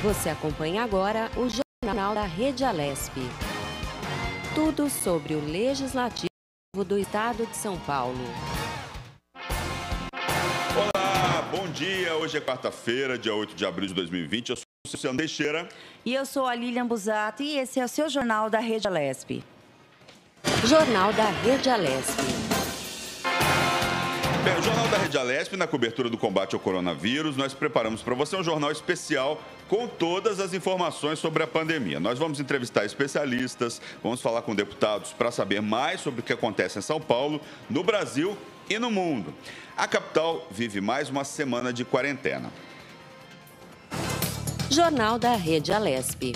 Você acompanha agora o Jornal da Rede Alesp. Tudo sobre o Legislativo do Estado de São Paulo. Olá, bom dia. Hoje é quarta-feira, dia 8 de abril de 2020. Eu sou o Luciano Teixeira. E eu sou a Lilian Busato e esse é o seu Jornal da Rede Alesp. Jornal da Rede Alesp. Bem, o Jornal da Rede Alesp, na cobertura do combate ao coronavírus, nós preparamos para você um jornal especial com todas as informações sobre a pandemia. Nós vamos entrevistar especialistas, vamos falar com deputados para saber mais sobre o que acontece em São Paulo, no Brasil e no mundo. A capital vive mais uma semana de quarentena. Jornal da Rede Alesp.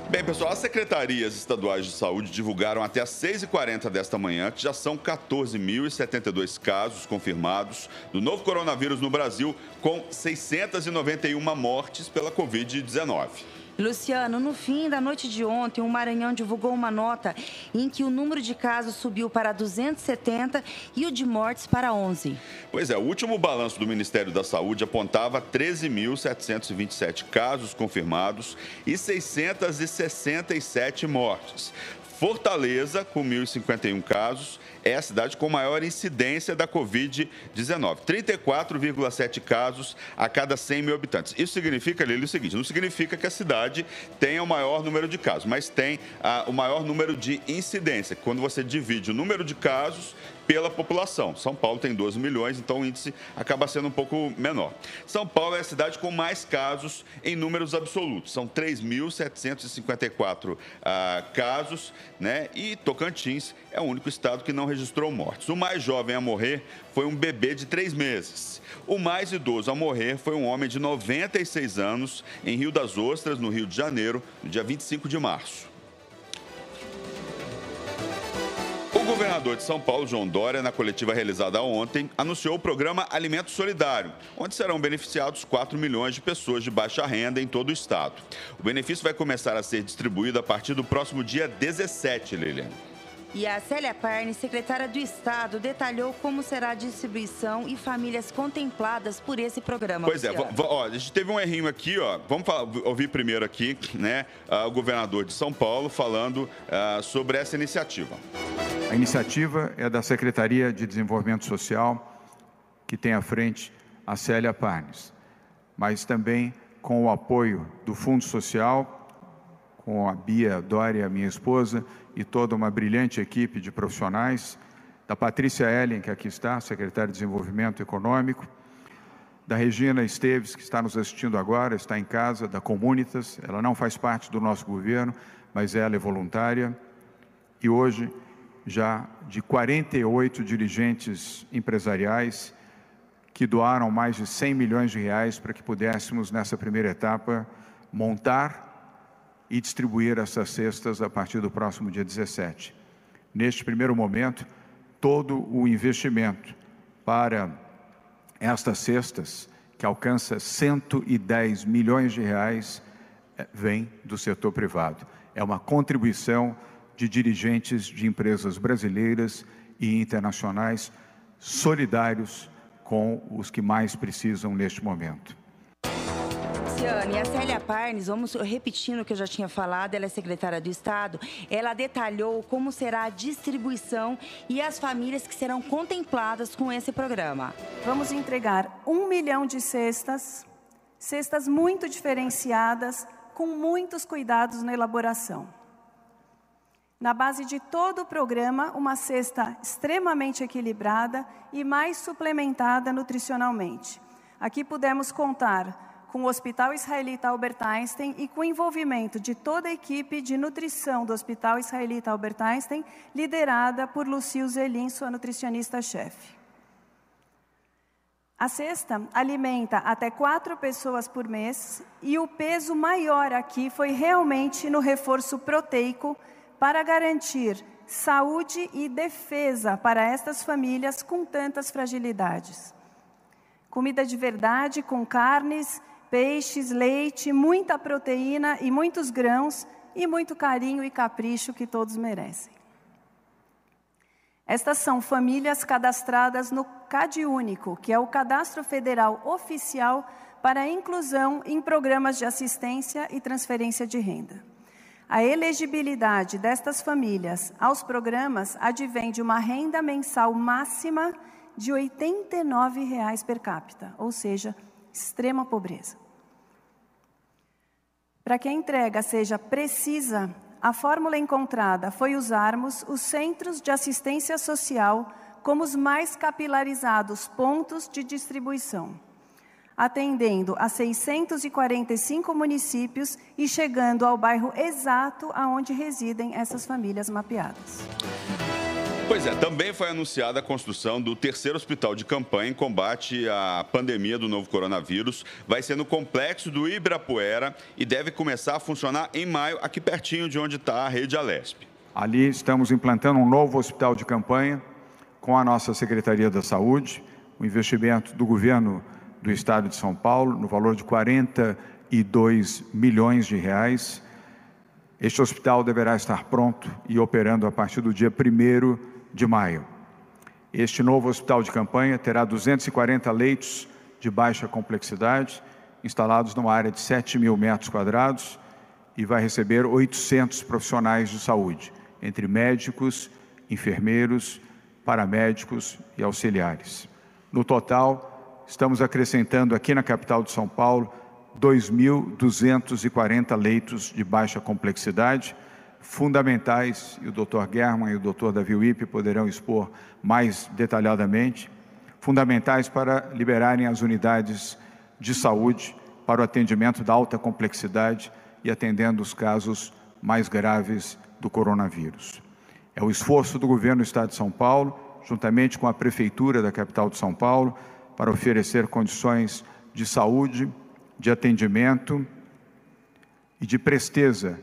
Bem, pessoal, as secretarias estaduais de saúde divulgaram até às 6h40 desta manhã que já são 14.072 casos confirmados do novo coronavírus no Brasil, com 691 mortes pela Covid-19. Luciano, no fim da noite de ontem, o Maranhão divulgou uma nota em que o número de casos subiu para 270 e o de mortes para 11. Pois é, o último balanço do Ministério da Saúde apontava 13.727 casos confirmados e 667 mortes. Fortaleza, com 1.051 casos, é a cidade com maior incidência da Covid-19. 34,7 casos a cada 100 mil habitantes. Isso significa, Lili, o seguinte, não significa que a cidade tenha o maior número de casos, mas tem o maior número de incidência. Quando você divide o número de casos pela população. São Paulo tem 12 milhões, então o índice acaba sendo um pouco menor. São Paulo é a cidade com mais casos em números absolutos. São 3.754 casos, né? E Tocantins é o único estado que não registrou mortes. O mais jovem a morrer foi um bebê de 3 meses. O mais idoso a morrer foi um homem de 96 anos em Rio das Ostras, no Rio de Janeiro, no dia 25 de março. O governador de São Paulo, João Dória, na coletiva realizada ontem, anunciou o programa Alimento Solidário, onde serão beneficiados 4 milhões de pessoas de baixa renda em todo o estado. O benefício vai começar a ser distribuído a partir do próximo dia 17, Lilian. E a Célia Parni, secretária do Estado, detalhou como será a distribuição e famílias contempladas por esse programa. Pois é, a gente teve um errinho aqui, ó. Vamos ouvir primeiro aqui, né, o governador de São Paulo falando sobre essa iniciativa. A iniciativa é da Secretaria de Desenvolvimento Social, que tem à frente a Célia Parni, mas também com o apoio do Fundo Social, com a Bia Dória, minha esposa, e toda uma brilhante equipe de profissionais, da Patrícia Ellen, que aqui está, secretária de Desenvolvimento Econômico, da Regina Esteves, que está nos assistindo agora, está em casa, da Comunitas, ela não faz parte do nosso governo, mas ela é voluntária, e hoje já de 48 dirigentes empresariais que doaram mais de 100 milhões de reais para que pudéssemos, nessa primeira etapa, montar e distribuir essas cestas a partir do próximo dia 17. Neste primeiro momento, todo o investimento para estas cestas, que alcança 110 milhões de reais, vem do setor privado. É uma contribuição de dirigentes de empresas brasileiras e internacionais solidários com os que mais precisam neste momento. E a Célia Parni, vamos repetindo o que eu já tinha falado, ela é secretária do Estado, ela detalhou como será a distribuição e as famílias que serão contempladas com esse programa. Vamos entregar 1 milhão de cestas muito diferenciadas, com muitos cuidados na elaboração. Na base de todo o programa, uma cesta extremamente equilibrada e mais suplementada nutricionalmente. Aqui pudemos contar com o Hospital Israelita Albert Einstein e com o envolvimento de toda a equipe de nutrição do Hospital Israelita Albert Einstein, liderada por Lucille Zelin, sua nutricionista-chefe. A cesta alimenta até 4 pessoas por mês e o peso maior aqui foi realmente no reforço proteico para garantir saúde e defesa para estas famílias com tantas fragilidades. Comida de verdade com carnes, peixes, leite, muita proteína e muitos grãos e muito carinho e capricho que todos merecem. Estas são famílias cadastradas no CadÚnico, que é o Cadastro Federal Oficial para a inclusão em programas de assistência e transferência de renda. A elegibilidade destas famílias aos programas advém de uma renda mensal máxima de R$ 89,00 per capita, ou seja, extrema pobreza. Para que a entrega seja precisa, a fórmula encontrada foi usarmos os centros de assistência social como os mais capilarizados pontos de distribuição, atendendo a 645 municípios e chegando ao bairro exato aonde residem essas famílias mapeadas. Pois é, também foi anunciada a construção do terceiro hospital de campanha em combate à pandemia do novo coronavírus. Vai ser no complexo do Ibirapuera e deve começar a funcionar em maio, aqui pertinho de onde está a Rede Alesp. Ali estamos implantando um novo hospital de campanha com a nossa Secretaria da Saúde, o investimento do governo do Estado de São Paulo, no valor de R$ 42 milhões. Este hospital deverá estar pronto e operando a partir do dia 1º de maio. Este novo hospital de campanha terá 240 leitos de baixa complexidade, instalados numa área de 7.000 metros quadrados, e vai receber 800 profissionais de saúde, entre médicos, enfermeiros, paramédicos e auxiliares. No total, estamos acrescentando aqui na capital de São Paulo 2.240 leitos de baixa complexidade, fundamentais, e o Dr. German e o Dr. Davi Wippe poderão expor mais detalhadamente, fundamentais para liberarem as unidades de saúde para o atendimento da alta complexidade e atendendo os casos mais graves do coronavírus. É o esforço do governo do Estado de São Paulo, juntamente com a Prefeitura da capital de São Paulo, para oferecer condições de saúde, de atendimento e de presteza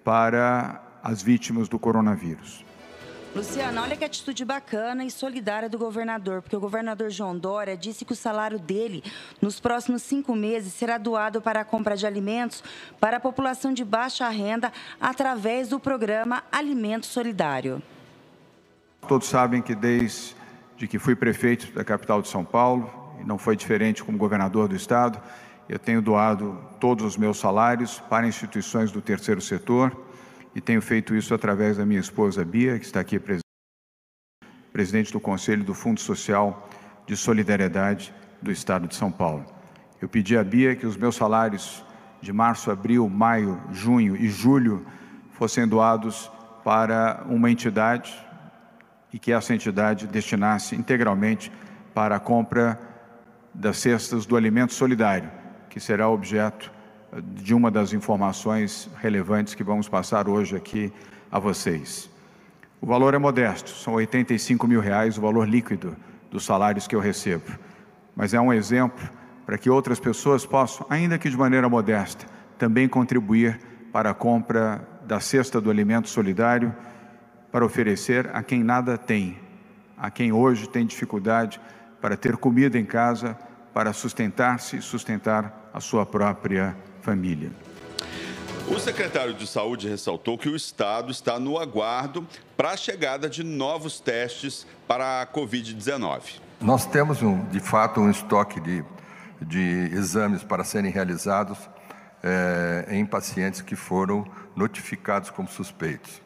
para as vítimas do coronavírus. Luciana, olha que atitude bacana e solidária do governador, porque o governador João Dória disse que o salário dele, nos próximos 5 meses, será doado para a compra de alimentos para a população de baixa renda através do programa Alimento Solidário. Todos sabem que desde que fui prefeito da capital de São Paulo, e não foi diferente como governador do estado, eu tenho doado todos os meus salários para instituições do terceiro setor, e tenho feito isso através da minha esposa Bia, que está aqui presidente do Conselho do Fundo Social de Solidariedade do Estado de São Paulo. Eu pedi a Bia que os meus salários de março, abril, maio, junho e julho fossem doados para uma entidade e que essa entidade destinasse integralmente para a compra das cestas do alimento solidário, que será objeto de uma das informações relevantes que vamos passar hoje aqui a vocês. O valor é modesto, são R$ 85 mil, o valor líquido dos salários que eu recebo. Mas é um exemplo para que outras pessoas possam, ainda que de maneira modesta, também contribuir para a compra da cesta do alimento solidário, para oferecer a quem nada tem, a quem hoje tem dificuldade para ter comida em casa, para sustentar-se e sustentar a sua própria família. O secretário de Saúde ressaltou que o Estado está no aguardo para a chegada de novos testes para a Covid-19. Nós temos, de fato, um estoque de exames para serem realizados em pacientes que foram notificados como suspeitos.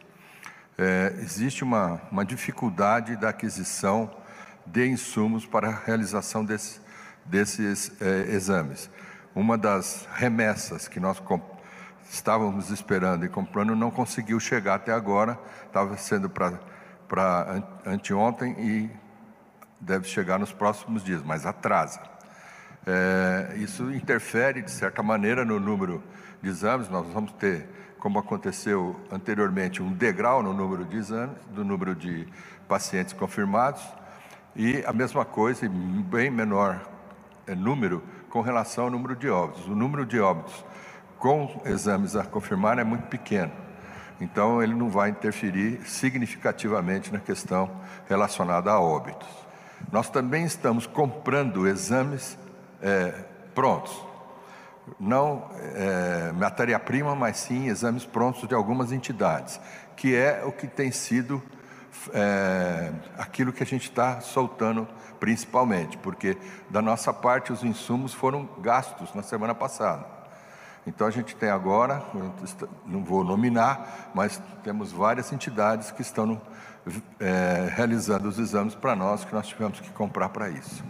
Existe uma dificuldade da aquisição de insumos para a realização desses exames. Uma das remessas que nós estávamos esperando e comprando não conseguiu chegar até agora, estava sendo para anteontem e deve chegar nos próximos dias, mas atrasa. Isso interfere, de certa maneira, no número de exames. Nós vamos ter, como aconteceu anteriormente, um degrau no número de exames, do número de pacientes confirmados, e a mesma coisa, em bem menor número, com relação ao número de óbitos. O número de óbitos com exames a confirmar é muito pequeno, então ele não vai interferir significativamente na questão relacionada a óbitos. Nós também estamos comprando exames prontos, não matéria-prima, mas sim exames prontos de algumas entidades, que é o que tem sido aquilo que a gente está soltando principalmente, porque da nossa parte os insumos foram gastos na semana passada. Então a gente tem agora, não vou nominar, mas temos várias entidades que estão realizando os exames para nós, que nós tivemos que comprar para isso.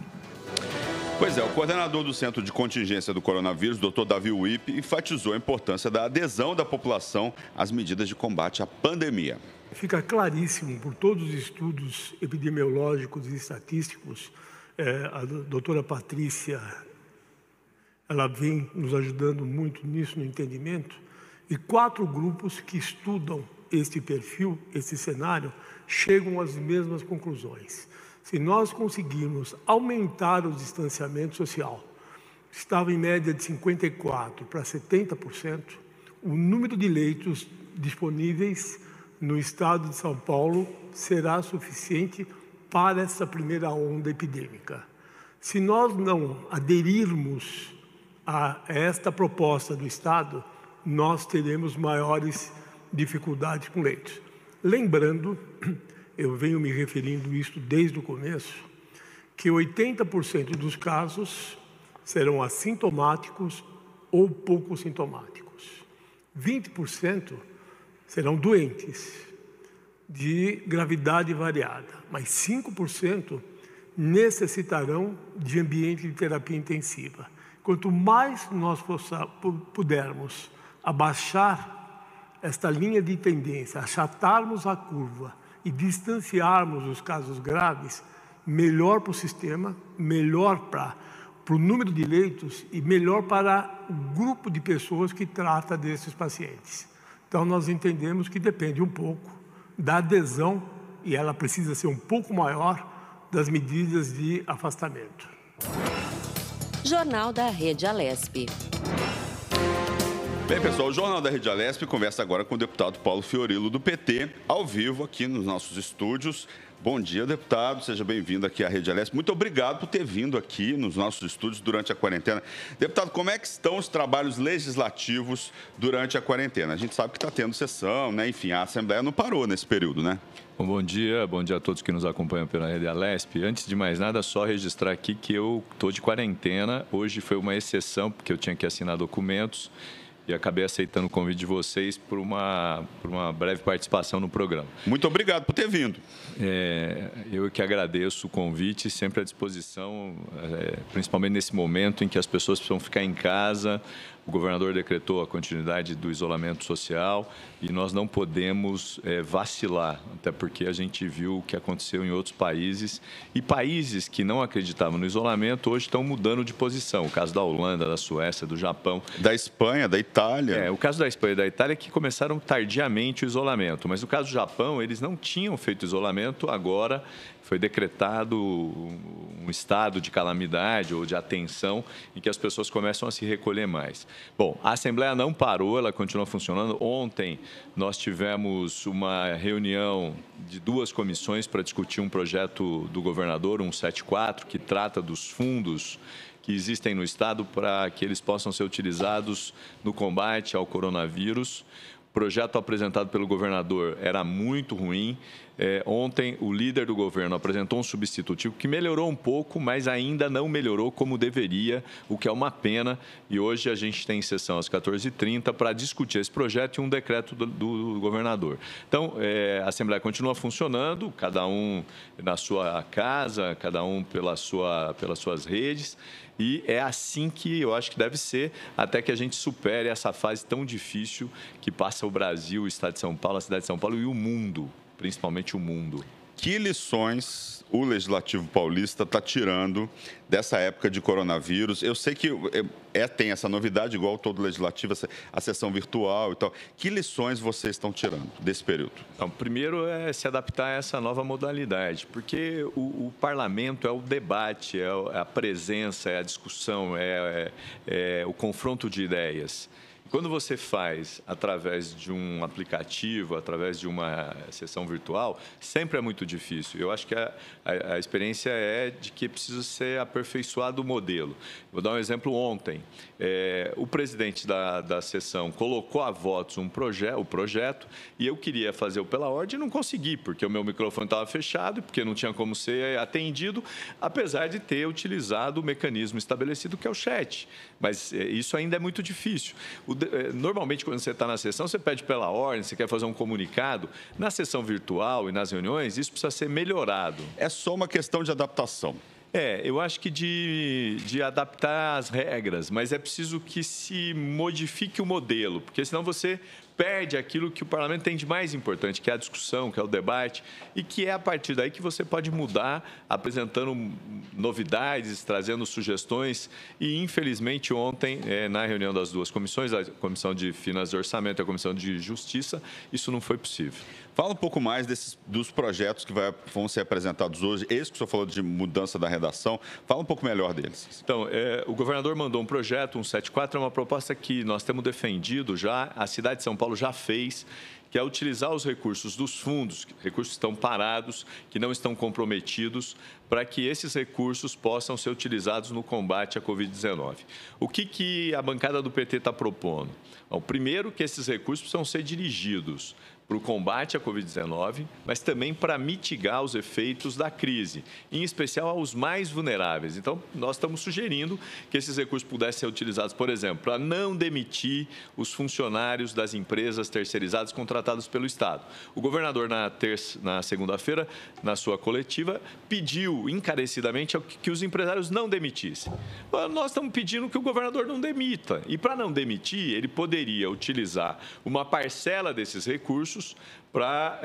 Pois é, o coordenador do Centro de Contingência do Coronavírus, Dr. Davi Wipp, enfatizou a importância da adesão da população às medidas de combate à pandemia. Fica claríssimo por todos os estudos epidemiológicos e estatísticos, a doutora Patrícia, ela vem nos ajudando muito nisso, no entendimento, e 4 grupos que estudam este perfil, esse cenário, chegam às mesmas conclusões. Se nós conseguirmos aumentar o distanciamento social, estava em média de 54% para 70%, o número de leitos disponíveis no estado de São Paulo será suficiente para essa primeira onda epidêmica. Se nós não aderirmos a esta proposta do Estado, nós teremos maiores dificuldades com leitos. Lembrando, eu venho me referindo a isso desde o começo, que 80% dos casos serão assintomáticos ou pouco sintomáticos. 20% serão doentes de gravidade variada, mas 5% necessitarão de ambiente de terapia intensiva. Quanto mais nós pudermos abaixar esta linha de tendência, achatarmos a curva e distanciarmos os casos graves, melhor para o sistema, melhor para o número de leitos e melhor para o grupo de pessoas que trata desses pacientes. Então, nós entendemos que depende um pouco da adesão, e ela precisa ser um pouco maior, das medidas de afastamento. Jornal da Rede Alesp. Bem, pessoal, o Jornal da Rede Alesp conversa agora com o deputado Paulo Fiorilo, do PT, ao vivo aqui nos nossos estúdios. Bom dia, deputado. Seja bem-vindo aqui à Rede Alesp. Muito obrigado por ter vindo aqui nos nossos estúdios durante a quarentena. Deputado, como é que estão os trabalhos legislativos durante a quarentena? A gente sabe que está tendo sessão, né? Enfim, a Assembleia não parou nesse período, né? Bom dia a todos que nos acompanham pela Rede Alesp. Antes de mais nada, só registrar aqui que eu estou de quarentena. Hoje foi uma exceção, porque eu tinha que assinar documentos e acabei aceitando o convite de vocês por uma breve participação no programa. Muito obrigado por ter vindo. Eu que agradeço o convite, sempre à disposição, principalmente nesse momento em que as pessoas precisam ficar em casa. O governador decretou a continuidade do isolamento social e nós não podemos vacilar, até porque a gente viu o que aconteceu em outros países. E países que não acreditavam no isolamento hoje estão mudando de posição. O caso da Holanda, da Suécia, do Japão. Da Espanha, da Itália. O caso da Espanha e da Itália é que começaram tardiamente o isolamento. Mas no caso do Japão, eles não tinham feito isolamento, agora foi decretado um estado de calamidade ou de atenção em que as pessoas começam a se recolher mais. Bom, a Assembleia não parou, ela continua funcionando. Ontem nós tivemos uma reunião de 2 comissões para discutir um projeto do governador, 174, que trata dos fundos que existem no Estado para que eles possam ser utilizados no combate ao coronavírus. O projeto apresentado pelo governador era muito ruim. Ontem, o líder do governo apresentou um substitutivo que melhorou um pouco, mas ainda não melhorou como deveria, o que é uma pena. E hoje a gente tem sessão às 14h30 para discutir esse projeto e um decreto do governador. Então, a Assembleia continua funcionando, cada um na sua casa, cada um pelas suas redes. E é assim que eu acho que deve ser, até que a gente supere essa fase tão difícil que passa o Brasil, o Estado de São Paulo, a cidade de São Paulo e o mundo, principalmente o mundo. Que lições o Legislativo Paulista está tirando dessa época de coronavírus? Eu sei que tem essa novidade, igual todo Legislativo, a sessão virtual e tal. Que lições vocês estão tirando desse período? Então, primeiro é se adaptar a essa nova modalidade, porque o parlamento é o debate, é a presença, é a discussão, é o confronto de ideias. Quando você faz através de um aplicativo, através de uma sessão virtual, sempre é muito difícil. Eu acho que a experiência é de que precisa ser aperfeiçoado o modelo. Vou dar um exemplo ontem. O presidente da sessão colocou a votos o projeto e eu queria fazer o pela ordem e não consegui, porque o meu microfone estava fechado, porque não tinha como ser atendido, apesar de ter utilizado o mecanismo estabelecido, que é o chat. Mas isso ainda é muito difícil. Normalmente, quando você está na sessão, você pede pela ordem, você quer fazer um comunicado. Na sessão virtual e nas reuniões, isso precisa ser melhorado. É só uma questão de adaptação. Eu acho que de adaptar as regras, mas é preciso que se modifique o modelo, porque senão você perde aquilo que o parlamento tem de mais importante, que é a discussão, que é o debate, e que é a partir daí que você pode mudar, apresentando novidades, trazendo sugestões. E, infelizmente, ontem, na reunião das duas comissões, a Comissão de Finanças e Orçamento e a Comissão de Justiça, isso não foi possível. Fala um pouco mais dos projetos que vão ser apresentados hoje. Esse que o senhor falou de mudança da redação, fala um pouco melhor deles. Então, o governador mandou um projeto, 174, é uma proposta que nós temos defendido já, a cidade de São Paulo já fez, que é utilizar os recursos dos fundos, recursos que estão parados, que não estão comprometidos, para que esses recursos possam ser utilizados no combate à Covid-19. O que a bancada do PT está propondo? Bom, primeiro, que esses recursos precisam ser dirigidos para o combate à Covid-19, mas também para mitigar os efeitos da crise, em especial aos mais vulneráveis. Então, nós estamos sugerindo que esses recursos pudessem ser utilizados, por exemplo, para não demitir os funcionários das empresas terceirizadas contratadas pelo Estado. O governador, na segunda-feira, na sua coletiva, pediu encarecidamente que os empresários não demitissem. Nós estamos pedindo que o governador não demita. E, para não demitir, ele poderia utilizar uma parcela desses recursos para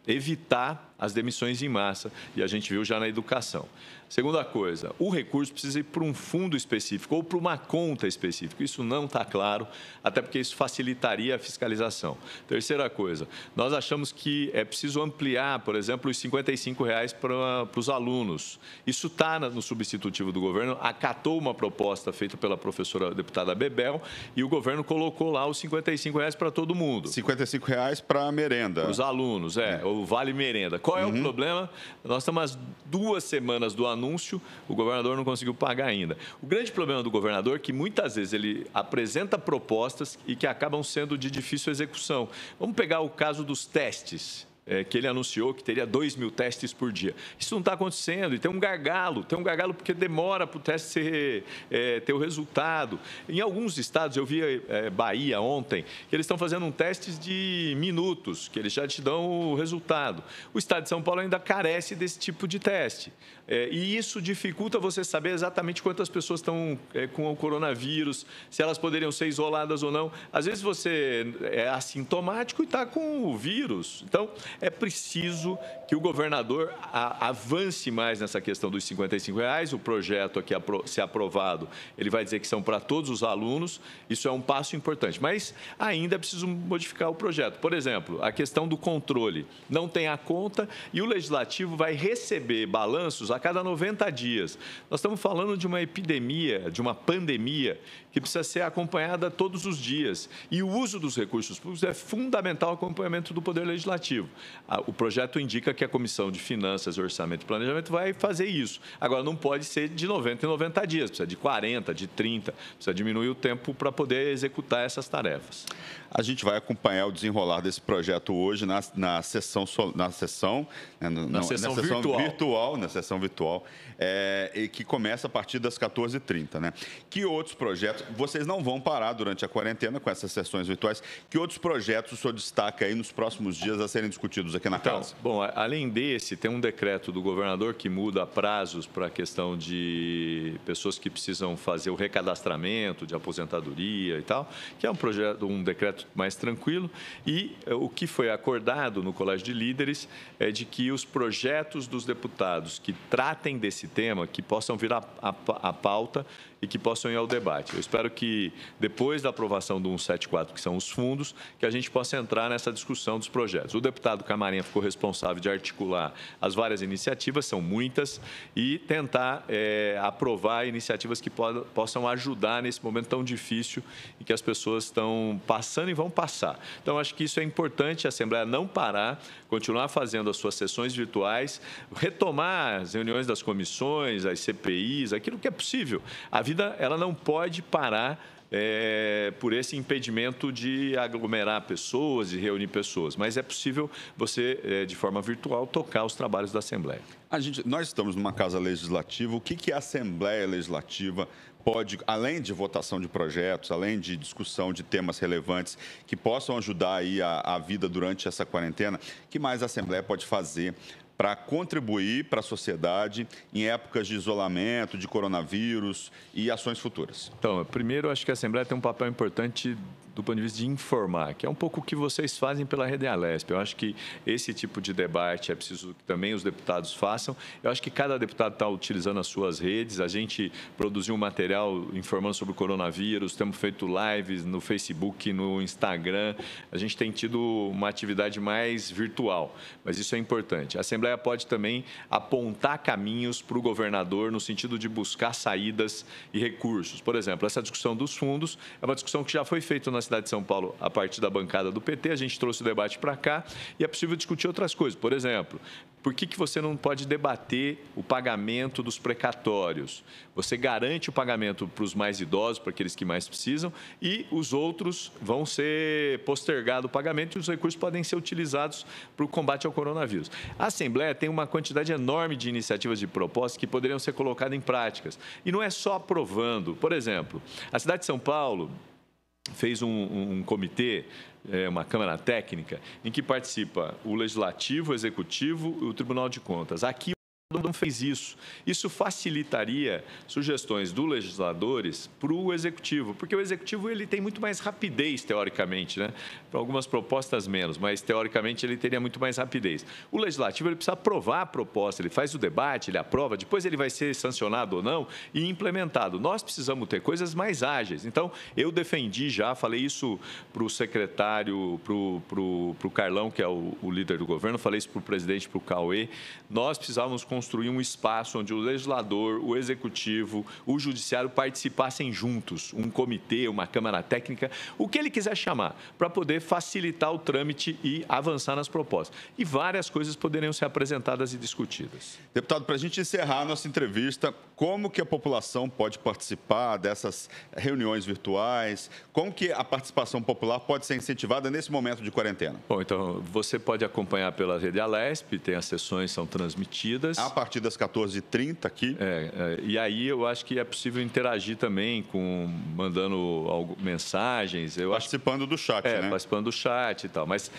evitar as demissões em massa, e a gente viu já na educação. Segunda coisa, o recurso precisa ir para um fundo específico ou para uma conta específica. Isso não está claro, até porque isso facilitaria a fiscalização. Terceira coisa, nós achamos que é preciso ampliar, por exemplo, os R$ 55,00 para os alunos. Isso está no substitutivo do governo, acatou uma proposta feita pela professora deputada Bebel e o governo colocou lá os R$ 55,00 para todo mundo. R$ 55,00 para a merenda. Para os alunos, o Vale Merenda. Qual é o problema? Nós estamos às 2 semanas do anúncio, o governador não conseguiu pagar ainda. O grande problema do governador é que muitas vezes ele apresenta propostas e que acabam sendo de difícil execução. Vamos pegar o caso dos testes. Que ele anunciou que teria 2.000 testes por dia. Isso não está acontecendo e tem um gargalo porque demora para o teste ter o resultado. Em alguns estados, eu vi Bahia ontem, que eles estão fazendo testes de minutos, que eles já te dão o resultado. O estado de São Paulo ainda carece desse tipo de teste. E isso dificulta você saber exatamente quantas pessoas estão com o coronavírus, se elas poderiam ser isoladas ou não. Às vezes você é assintomático e está com o vírus. Então, é preciso que o governador avance mais nessa questão dos R$ 55,00. O projeto aqui, se aprovado, ele vai dizer que são para todos os alunos. Isso é um passo importante. Mas ainda é preciso modificar o projeto. Por exemplo, a questão do controle. Não tem a conta e o Legislativo vai receber balanços a cada 90 dias. Nós estamos falando de uma epidemia, de uma pandemia, que precisa ser acompanhada todos os dias. E o uso dos recursos públicos é fundamental ao acompanhamento do Poder Legislativo. O projeto indica que a Comissão de Finanças, Orçamento e Planejamento vai fazer isso. Agora, não pode ser de 90 em 90 dias, precisa de 40, de 30, precisa diminuir o tempo para poder executar essas tarefas. A gente vai acompanhar o desenrolar desse projeto hoje na sessão virtual, e que começa a partir das 14h30, né? Que outros projetos, vocês não vão parar durante a quarentena com essas sessões virtuais, que outros projetos o senhor destaca aí nos próximos dias a serem discutidos aqui na casa? Bom, além desse, tem um decreto do governador que muda prazos para a questão de pessoas que precisam fazer o recadastramento de aposentadoria e tal, que é um decreto mais tranquilo, e o que foi acordado no Colégio de Líderes é de que os projetos dos deputados que tratem desse tema, que possam vir à pauta e que possam ir ao debate. Eu espero que, depois da aprovação do 174, que são os fundos, que a gente possa entrar nessa discussão dos projetos. O deputado que a Marinha ficou responsável de articular as várias iniciativas, são muitas, e tentar aprovar iniciativas que possam ajudar nesse momento tão difícil em que as pessoas estão passando e vão passar. Então, acho que isso é importante, a Assembleia não parar, continuar fazendo as suas sessões virtuais, retomar as reuniões das comissões, as CPIs, aquilo que é possível. A vida, ela não pode parar por esse impedimento de aglomerar pessoas e reunir pessoas. Mas é possível você, de forma virtual, tocar os trabalhos da Assembleia. Nós estamos numa casa legislativa. O que a Assembleia Legislativa pode, além de votação de projetos, além de discussão de temas relevantes que possam ajudar aí a vida durante essa quarentena, o que mais a Assembleia pode fazer para contribuir para a sociedade em épocas de isolamento, de coronavírus e ações futuras? Então, primeiro, acho que a Assembleia tem um papel importante do ponto de vista de informar, que é um pouco o que vocês fazem pela Rede Alesp. Eu acho que esse tipo de debate é preciso que também os deputados façam. Eu acho que cada deputado está utilizando as suas redes. A gente produziu um material informando sobre o coronavírus, temos feito lives no Facebook, no Instagram. A gente tem tido uma atividade mais virtual, mas isso é importante. A Assembleia pode também apontar caminhos para o governador no sentido de buscar saídas e recursos. Por exemplo, essa discussão dos fundos é uma discussão que já foi feita na cidade de São Paulo a partir da bancada do PT, a gente trouxe o debate para cá e é possível discutir outras coisas. Por exemplo, por que você não pode debater o pagamento dos precatórios? Você garante o pagamento para os mais idosos, para aqueles que mais precisam, e os outros vão ser postergado o pagamento e os recursos podem ser utilizados para o combate ao coronavírus. A Assembleia tem uma quantidade enorme de iniciativas de propostas que poderiam ser colocadas em práticas. E não é só aprovando. Por exemplo, a cidade de São Paulo fez um comitê, uma Câmara Técnica, em que participa o Legislativo, o Executivo e o Tribunal de Contas. Aqui não fez isso. Isso facilitaria sugestões dos legisladores para o Executivo, porque o Executivo ele tem muito mais rapidez, teoricamente, né? Para algumas propostas menos, mas teoricamente ele teria muito mais rapidez. O Legislativo ele precisa aprovar a proposta, ele faz o debate, ele aprova, depois ele vai ser sancionado ou não e implementado. Nós precisamos ter coisas mais ágeis. Então, eu defendi já, falei isso para o secretário, para o Carlão, que é o líder do governo, falei isso para o presidente, para o Cauê. Nós precisávamos construir um espaço onde o legislador, o executivo, o judiciário participassem juntos, um comitê, uma Câmara Técnica, o que ele quiser chamar, para poder facilitar o trâmite e avançar nas propostas. E várias coisas poderiam ser apresentadas e discutidas. Deputado, para a gente encerrar a nossa entrevista, como que a população pode participar dessas reuniões virtuais? Como que a participação popular pode ser incentivada nesse momento de quarentena? Bom, então, você pode acompanhar pela Rede Alesp, tem as sessões, são transmitidas. A partir das 14h30 aqui. E aí eu acho que é possível interagir também, mandando mensagens. Participando do chat, né? Participando do chat e tal. Mas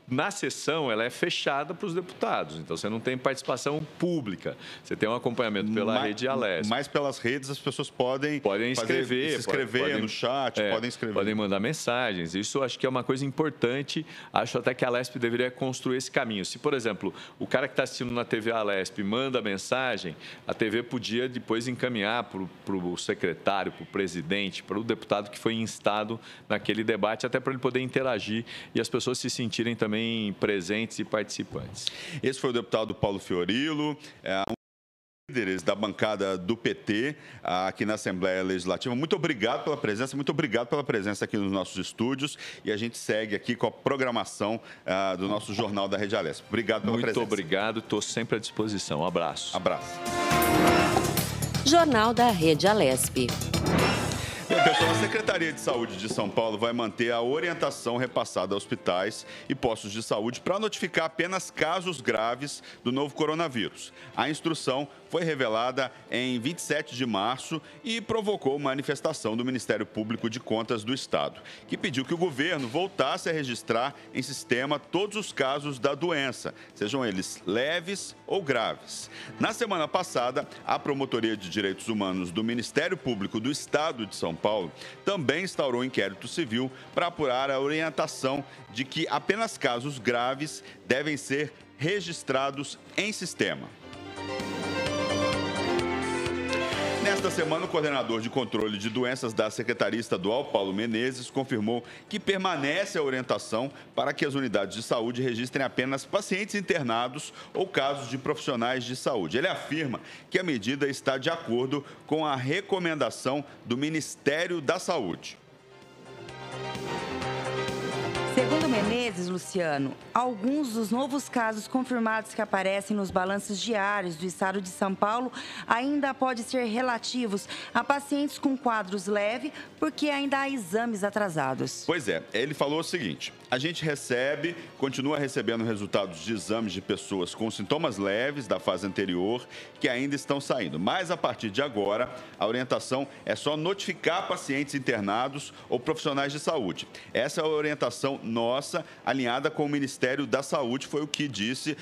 na sessão, ela é fechada para os deputados. Então, você não tem participação pública. Você tem um acompanhamento pela Rede Alesp. Mas pelas redes, as pessoas podem escrever, se inscrever no chat, podem escrever. Podem mandar mensagens. Isso acho que é uma coisa importante. Acho até que a Alesp deveria construir esse caminho. Se, por exemplo, o cara que está assistindo na TV Alesp manda mensagem, a TV podia depois encaminhar para o secretário, para o presidente, para o deputado que foi instado naquele debate, até para ele poder interagir e as pessoas se sentirem também presentes e participantes. Esse foi o deputado Paulo Fiorilo, um dos líderes da bancada do PT aqui na Assembleia Legislativa. Muito obrigado pela presença aqui nos nossos estúdios e a gente segue aqui com a programação do nosso Jornal da Rede Alesp. Obrigado pela presença. Muito obrigado, estou sempre à disposição. Um abraço. Abraço. Jornal da Rede Alesp. Bem, pessoal, a Secretaria de Saúde de São Paulo vai manter a orientação repassada a hospitais e postos de saúde para notificar apenas casos graves do novo coronavírus. A instrução foi revelada em 27 de março e provocou manifestação do Ministério Público de Contas do Estado, que pediu que o governo voltasse a registrar em sistema todos os casos da doença, sejam eles leves ou graves. Na semana passada, a Promotoria de Direitos Humanos do Ministério Público do Estado de São Paulo também instaurou um inquérito civil para apurar a orientação de que apenas casos graves devem ser registrados em sistema. Nesta semana, o coordenador de controle de doenças da Secretaria Estadual, Paulo Menezes, confirmou que permanece a orientação para que as unidades de saúde registrem apenas pacientes internados ou casos de profissionais de saúde. Ele afirma que a medida está de acordo com a recomendação do Ministério da Saúde. Segundo Menezes, Luciano, alguns dos novos casos confirmados que aparecem nos balanços diários do estado de São Paulo ainda podem ser relativos a pacientes com quadros leves, porque ainda há exames atrasados. Pois é, ele falou o seguinte: a gente continua recebendo resultados de exames de pessoas com sintomas leves da fase anterior que ainda estão saindo. Mas, a partir de agora, a orientação é só notificar pacientes internados ou profissionais de saúde. Essa é a orientação nossa, alinhada com o Ministério da Saúde, foi o que disse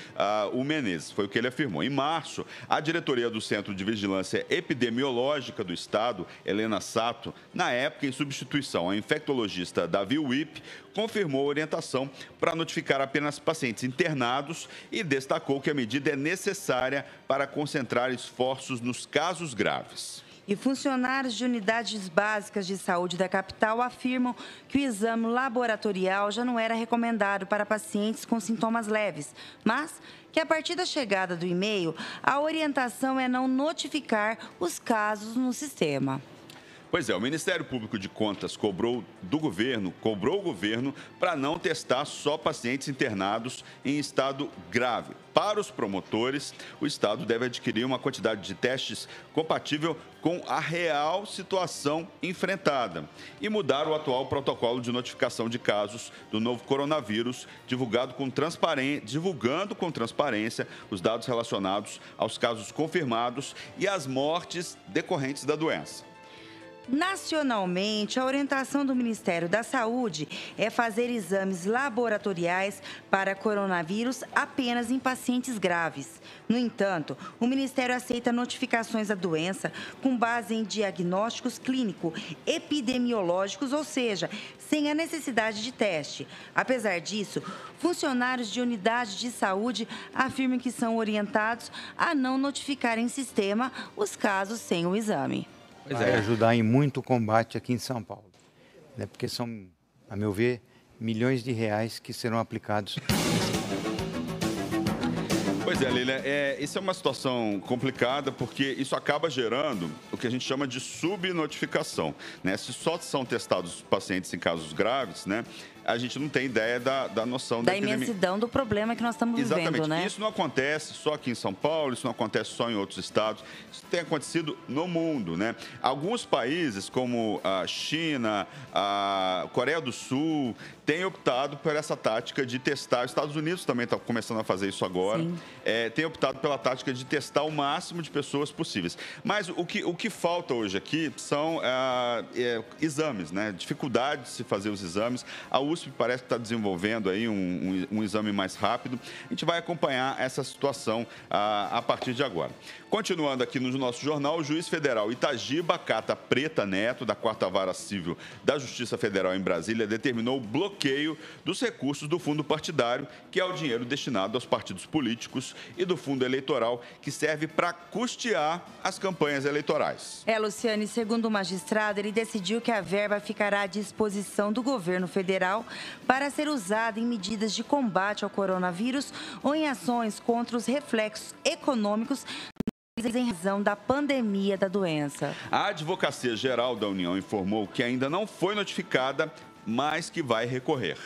o Menezes, foi o que ele afirmou. Em março, a diretoria do Centro de Vigilância Epidemiológica do Estado, Helena Sato, na época em substituição ao infectologista Davi Wipp, confirmou a orientação para notificar apenas pacientes internados e destacou que a medida é necessária para concentrar esforços nos casos graves. E funcionários de unidades básicas de saúde da capital afirmam que o exame laboratorial já não era recomendado para pacientes com sintomas leves, mas que a partir da chegada do e-mail, a orientação é não notificar os casos no sistema. Pois é, o Ministério Público de Contas cobrou o governo para não testar só pacientes internados em estado grave. Para os promotores, o Estado deve adquirir uma quantidade de testes compatível com a real situação enfrentada e mudar o atual protocolo de notificação de casos do novo coronavírus, divulgando com transparência os dados relacionados aos casos confirmados e às mortes decorrentes da doença. Nacionalmente, a orientação do Ministério da Saúde é fazer exames laboratoriais para coronavírus apenas em pacientes graves. No entanto, o Ministério aceita notificações da doença com base em diagnósticos clínico-epidemiológicos, ou seja, sem a necessidade de teste. Apesar disso, funcionários de unidades de saúde afirmam que são orientados a não notificar em sistema os casos sem o exame. Vai ajudar em muito o combate aqui em São Paulo, né? Porque são, a meu ver, milhões de reais que serão aplicados. Pois é, Lília, isso é uma situação complicada porque isso acaba gerando o que a gente chama de subnotificação, né? Se só são testados pacientes em casos graves, né? A gente não tem ideia da noção da imensidão do problema que nós estamos vivendo, né? Isso não acontece só aqui em São Paulo, isso não acontece só em outros estados, isso tem acontecido no mundo, né? Alguns países, como a China, a Coreia do Sul, têm optado por essa tática de testar. Os Estados Unidos também está começando a fazer isso agora. Tem optado pela tática de testar o máximo de pessoas possíveis. Mas o que falta hoje aqui são exames, né? Dificuldade de se fazer os exames. A USP parece que está desenvolvendo aí um exame mais rápido. A gente vai acompanhar essa situação a partir de agora. Continuando aqui no nosso jornal, o juiz federal Itagiba Cata Preta Neto, da 4ª Vara Civil da Justiça Federal em Brasília, determinou o bloqueio dos recursos do fundo partidário, que é o dinheiro destinado aos partidos políticos, e do fundo eleitoral, que serve para custear as campanhas eleitorais. Luciane, segundo o magistrado, ele decidiu que a verba ficará à disposição do governo federal para ser usada em medidas de combate ao coronavírus ou em ações contra os reflexos econômicos em razão da pandemia da doença. A Advocacia Geral da União informou que ainda não foi notificada, mas que vai recorrer.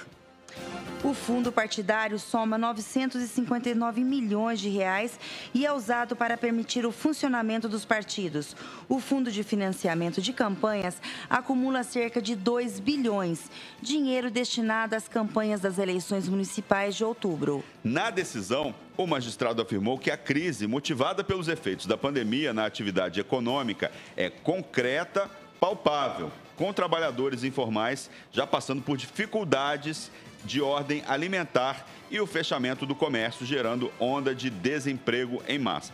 O fundo partidário soma 959 milhões de reais e é usado para permitir o funcionamento dos partidos. O fundo de financiamento de campanhas acumula cerca de 2 bilhões, dinheiro destinado às campanhas das eleições municipais de outubro. Na decisão, o magistrado afirmou que a crise motivada pelos efeitos da pandemia na atividade econômica é concreta, palpável, com trabalhadores informais já passando por dificuldades de ordem alimentar e o fechamento do comércio, gerando onda de desemprego em massa.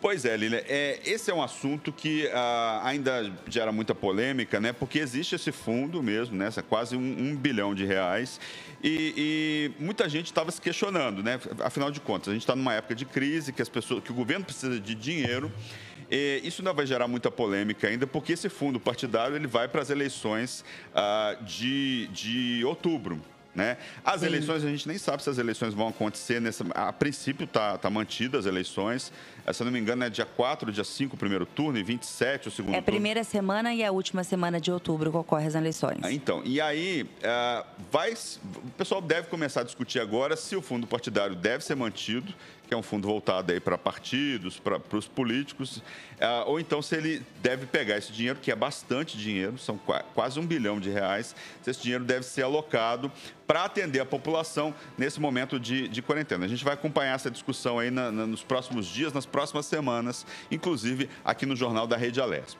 Pois é, Lília, esse é um assunto que ainda gera muita polêmica, né? Porque existe esse fundo mesmo, né? Quase um bilhão de reais. E muita gente estava se questionando, né? Afinal de contas, a gente está numa época de crise, que o governo precisa de dinheiro. Isso ainda vai gerar muita polêmica ainda, porque esse fundo partidário ele vai para as eleições de outubro. Né? As eleições, a gente nem sabe se as eleições vão acontecer. A princípio, está mantidas as eleições. Se eu não me engano, é dia 4, dia 5 o primeiro turno e 27 o segundo turno. É a primeira semana e a última semana de outubro que ocorrem as eleições. Então, e aí, o pessoal deve começar a discutir agora se o fundo partidário deve ser mantido, que é um fundo voltado aí para partidos, para os políticos, ou então se ele deve pegar esse dinheiro, que é bastante dinheiro, são quase R$1 bilhão, se esse dinheiro deve ser alocado para atender a população nesse momento de quarentena. A gente vai acompanhar essa discussão aí nos próximos dias, nas próximas semanas, inclusive aqui no Jornal da Rede Alesp.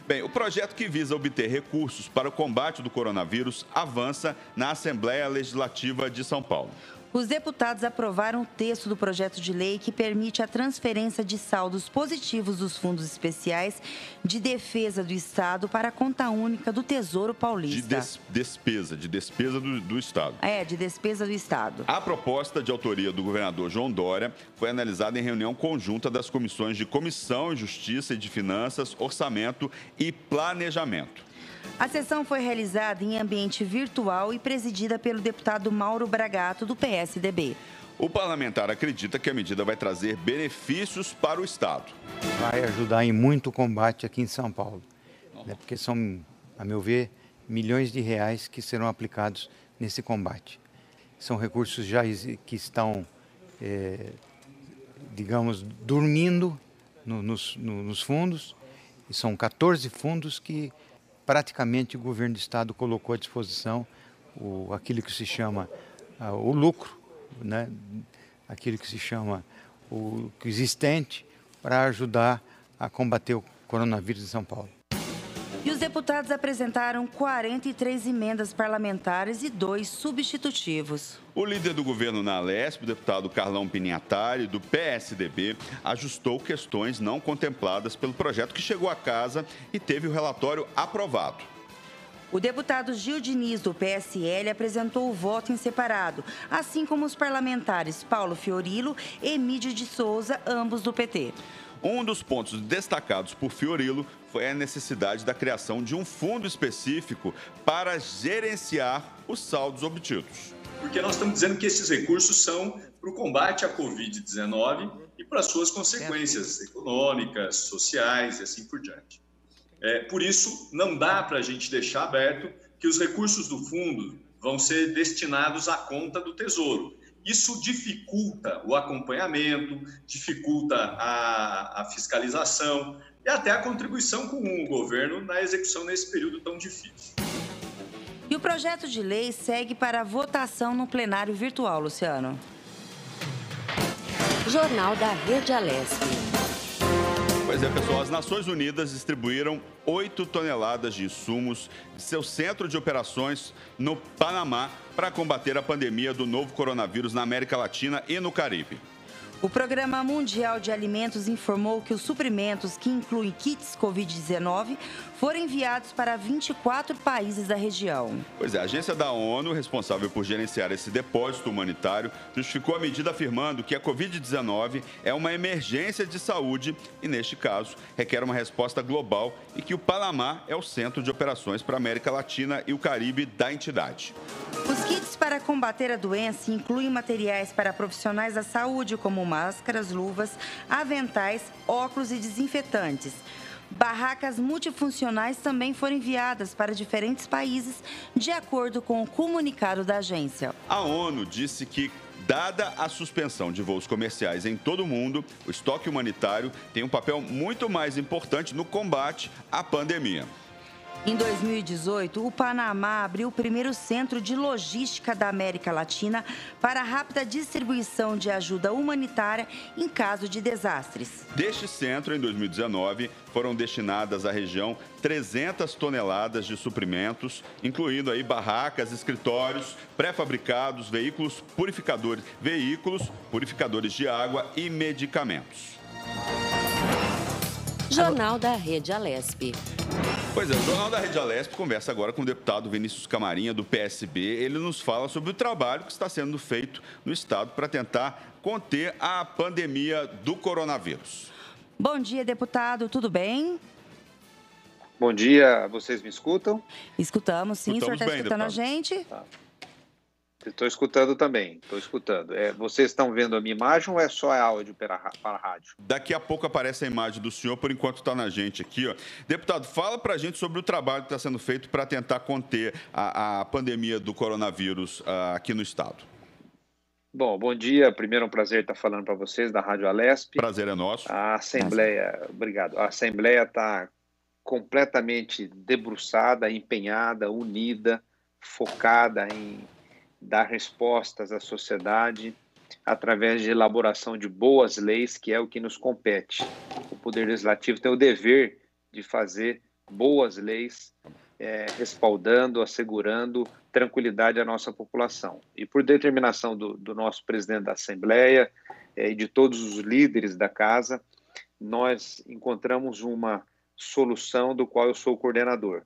Bem, o projeto que visa obter recursos para o combate do coronavírus avança na Assembleia Legislativa de São Paulo. Os deputados aprovaram o texto do projeto de lei que permite a transferência de saldos positivos dos fundos especiais de defesa do Estado para a conta única do Tesouro Paulista. De despesa do Estado. De despesa do Estado. A proposta de autoria do governador João Dória foi analisada em reunião conjunta das comissões de Comissão, Justiça e de Finanças, Orçamento e Planejamento. A sessão foi realizada em ambiente virtual e presidida pelo deputado Mauro Bragato, do PSDB. O parlamentar acredita que a medida vai trazer benefícios para o Estado. Vai ajudar em muito o combate aqui em São Paulo, né? Porque são, a meu ver, milhões de reais que serão aplicados nesse combate. São recursos já que estão, digamos, dormindo nos fundos, e são 14 fundos que praticamente o governo do Estado colocou à disposição aquilo que se chama o lucro, né? Aquilo que se chama o existente para ajudar a combater o coronavírus em São Paulo. E os deputados apresentaram 43 emendas parlamentares e 2 substitutivos. O líder do governo na Alesp, o deputado Carlão Piniatari, do PSDB, ajustou questões não contempladas pelo projeto que chegou à casa e teve o relatório aprovado. O deputado Gil Diniz, do PSL, apresentou o voto em separado, assim como os parlamentares Paulo Fiorilo e Emídio de Souza, ambos do PT. Um dos pontos destacados por Fiorilo foi a necessidade da criação de um fundo específico para gerenciar os saldos obtidos. Porque nós estamos dizendo que esses recursos são para o combate à Covid-19 e para suas consequências econômicas, sociais e assim por diante. Por isso, não dá para a gente deixar aberto que os recursos do fundo vão ser destinados à conta do Tesouro. Isso dificulta o acompanhamento, dificulta a fiscalização e até a contribuição com o governo na execução nesse período tão difícil. E o projeto de lei segue para a votação no plenário virtual, Luciano. Jornal da Rede Alesp. Pois é, pessoal, as Nações Unidas distribuíram 8 toneladas de insumos de seu centro de operações no Panamá para combater a pandemia do novo coronavírus na América Latina e no Caribe. O Programa Mundial de Alimentos informou que os suprimentos, que incluem kits Covid-19, foram enviados para 24 países da região. Pois é, a agência da ONU, responsável por gerenciar esse depósito humanitário, justificou a medida afirmando que a Covid-19 é uma emergência de saúde e, neste caso, requer uma resposta global e que o Panamá é o centro de operações para a América Latina e o Caribe da entidade. Os kits para combater a doença incluem materiais para profissionais da saúde, como máscaras, luvas, aventais, óculos e desinfetantes. Barracas multifuncionais também foram enviadas para diferentes países, de acordo com o comunicado da agência. A ONU disse que, dada a suspensão de voos comerciais em todo o mundo, o estoque humanitário tem um papel muito mais importante no combate à pandemia. Em 2018, o Panamá abriu o primeiro centro de logística da América Latina para a rápida distribuição de ajuda humanitária em caso de desastres. Deste centro, em 2019, foram destinadas à região 300 toneladas de suprimentos, incluindo aí barracas, escritórios, pré-fabricados, veículos purificadores de água e medicamentos. Jornal da Rede Alesp. Pois é, o Jornal da Rede Alesp conversa agora com o deputado Vinícius Camarinha, do PSB. Ele nos fala sobre o trabalho que está sendo feito no Estado para tentar conter a pandemia do coronavírus. Bom dia, deputado, tudo bem? Bom dia, vocês me escutam? Escutamos, sim. O senhor está escutando deputado. a gente? Tá. Estou escutando também, estou escutando. Vocês estão vendo a minha imagem ou é só áudio para a rádio? Daqui a pouco aparece a imagem do senhor, por enquanto está na gente aqui, ó. Deputado, fala para a gente sobre o trabalho que está sendo feito para tentar conter a pandemia do coronavírus aqui no estado. Bom dia. Primeiro, é um prazer estar falando para vocês da Rádio Alesp. Prazer é nosso. A Assembleia, obrigado. A Assembleia está completamente debruçada, empenhada, unida, focada em dar respostas à sociedade através de elaboração de boas leis, que é o que nos compete. O Poder Legislativo tem o dever de fazer boas leis, respaldando, assegurando tranquilidade à nossa população. E por determinação do nosso presidente da Assembleia e de todos os líderes da Casa, nós encontramos uma solução do qual eu sou o coordenador.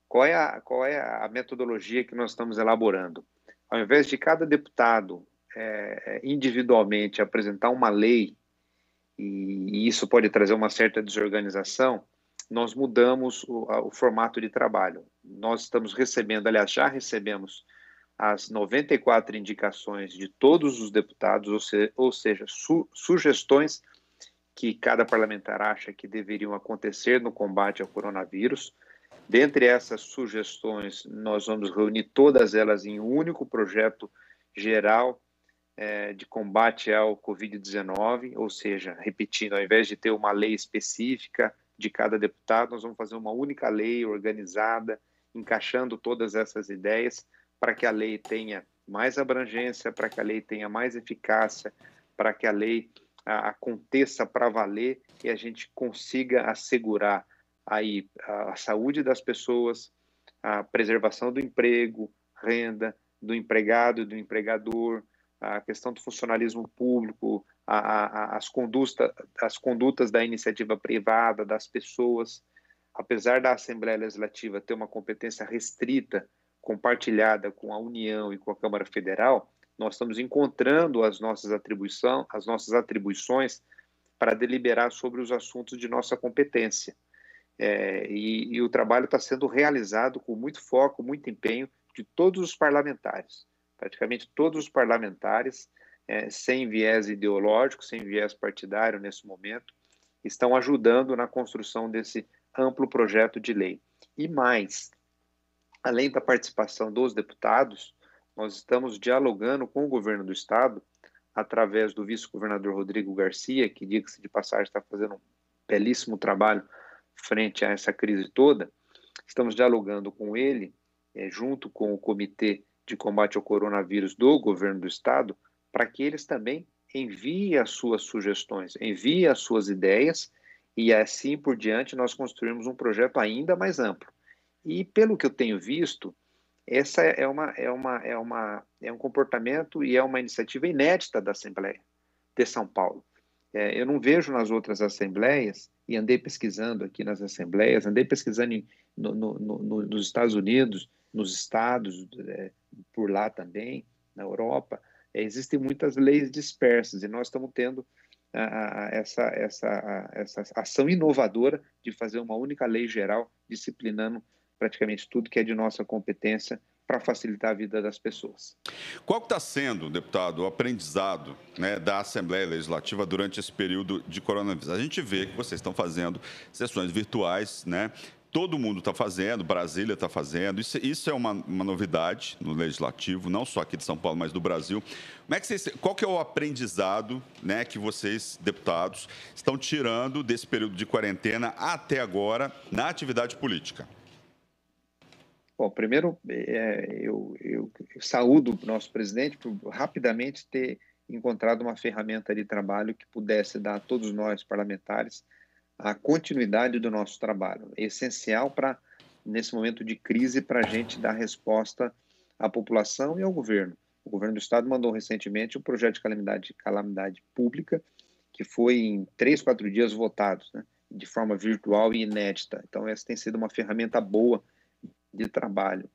Qual é a metodologia que nós estamos elaborando? Ao invés de cada deputado individualmente apresentar uma lei, e isso pode trazer uma certa desorganização, nós mudamos o formato de trabalho. Nós estamos recebendo, aliás, já recebemos as 94 indicações de todos os deputados, ou seja, sugestões que cada parlamentar acha que deveriam acontecer no combate ao coronavírus. Dentre essas sugestões, nós vamos reunir todas elas em um único projeto geral de combate ao Covid-19, ou seja, repetindo, ao invés de ter uma lei específica de cada deputado, nós vamos fazer uma única lei organizada, encaixando todas essas ideias para que a lei tenha mais abrangência, para que a lei tenha mais eficácia, para que a lei aconteça para valer e a gente consiga assegurar aí a saúde das pessoas, a preservação do emprego, renda, do empregado e do empregador, a questão do funcionalismo público, as condutas da iniciativa privada, das pessoas. Apesar da Assembleia Legislativa ter uma competência restrita, compartilhada com a União e com a Câmara Federal, nós estamos encontrando as nossas atribuições para deliberar sobre os assuntos de nossa competência. E o trabalho está sendo realizado com muito foco, muito empenho de todos os parlamentares, praticamente todos os parlamentares, sem viés ideológico, sem viés partidário nesse momento, estão ajudando na construção desse amplo projeto de lei. E mais, além da participação dos deputados, nós estamos dialogando com o governo do estado, através do vice-governador Rodrigo Garcia, que, diga-se de passagem, está fazendo um belíssimo trabalho frente a essa crise toda. Estamos dialogando com ele, junto com o Comitê de Combate ao Coronavírus do governo do estado, para que eles também enviem as suas sugestões, enviem as suas ideias, e assim por diante nós construímos um projeto ainda mais amplo. E pelo que eu tenho visto, essa é um comportamento e é uma iniciativa inédita da Assembleia de São Paulo. Eu não vejo nas outras assembleias, e andei pesquisando aqui nas assembleias, andei pesquisando nos Estados Unidos, nos estados, por lá também, na Europa, existem muitas leis dispersas, e nós estamos tendo essa ação inovadora de fazer uma única lei geral, disciplinando praticamente tudo que é de nossa competência para facilitar a vida das pessoas. Qual está sendo, deputado, o aprendizado, né, da Assembleia Legislativa durante esse período de coronavírus? A gente vê que vocês estão fazendo sessões virtuais, né? Todo mundo está fazendo, Brasília está fazendo. Isso é uma novidade no Legislativo, não só aqui de São Paulo, mas do Brasil. Qual que é o aprendizado, né, que vocês, deputados, estão tirando desse período de quarentena até agora na atividade política? Bom, primeiro, eu saúdo o nosso presidente por rapidamente ter encontrado uma ferramenta de trabalho que pudesse dar a todos nós, parlamentares, a continuidade do nosso trabalho. É essencial para, nesse momento de crise, para a gente dar resposta à população e ao governo. O governo do estado mandou recentemente um projeto de calamidade pública que foi em 3, 4 dias votados, né, de forma virtual e inédita. Então, essa tem sido uma ferramenta boa de trabalho.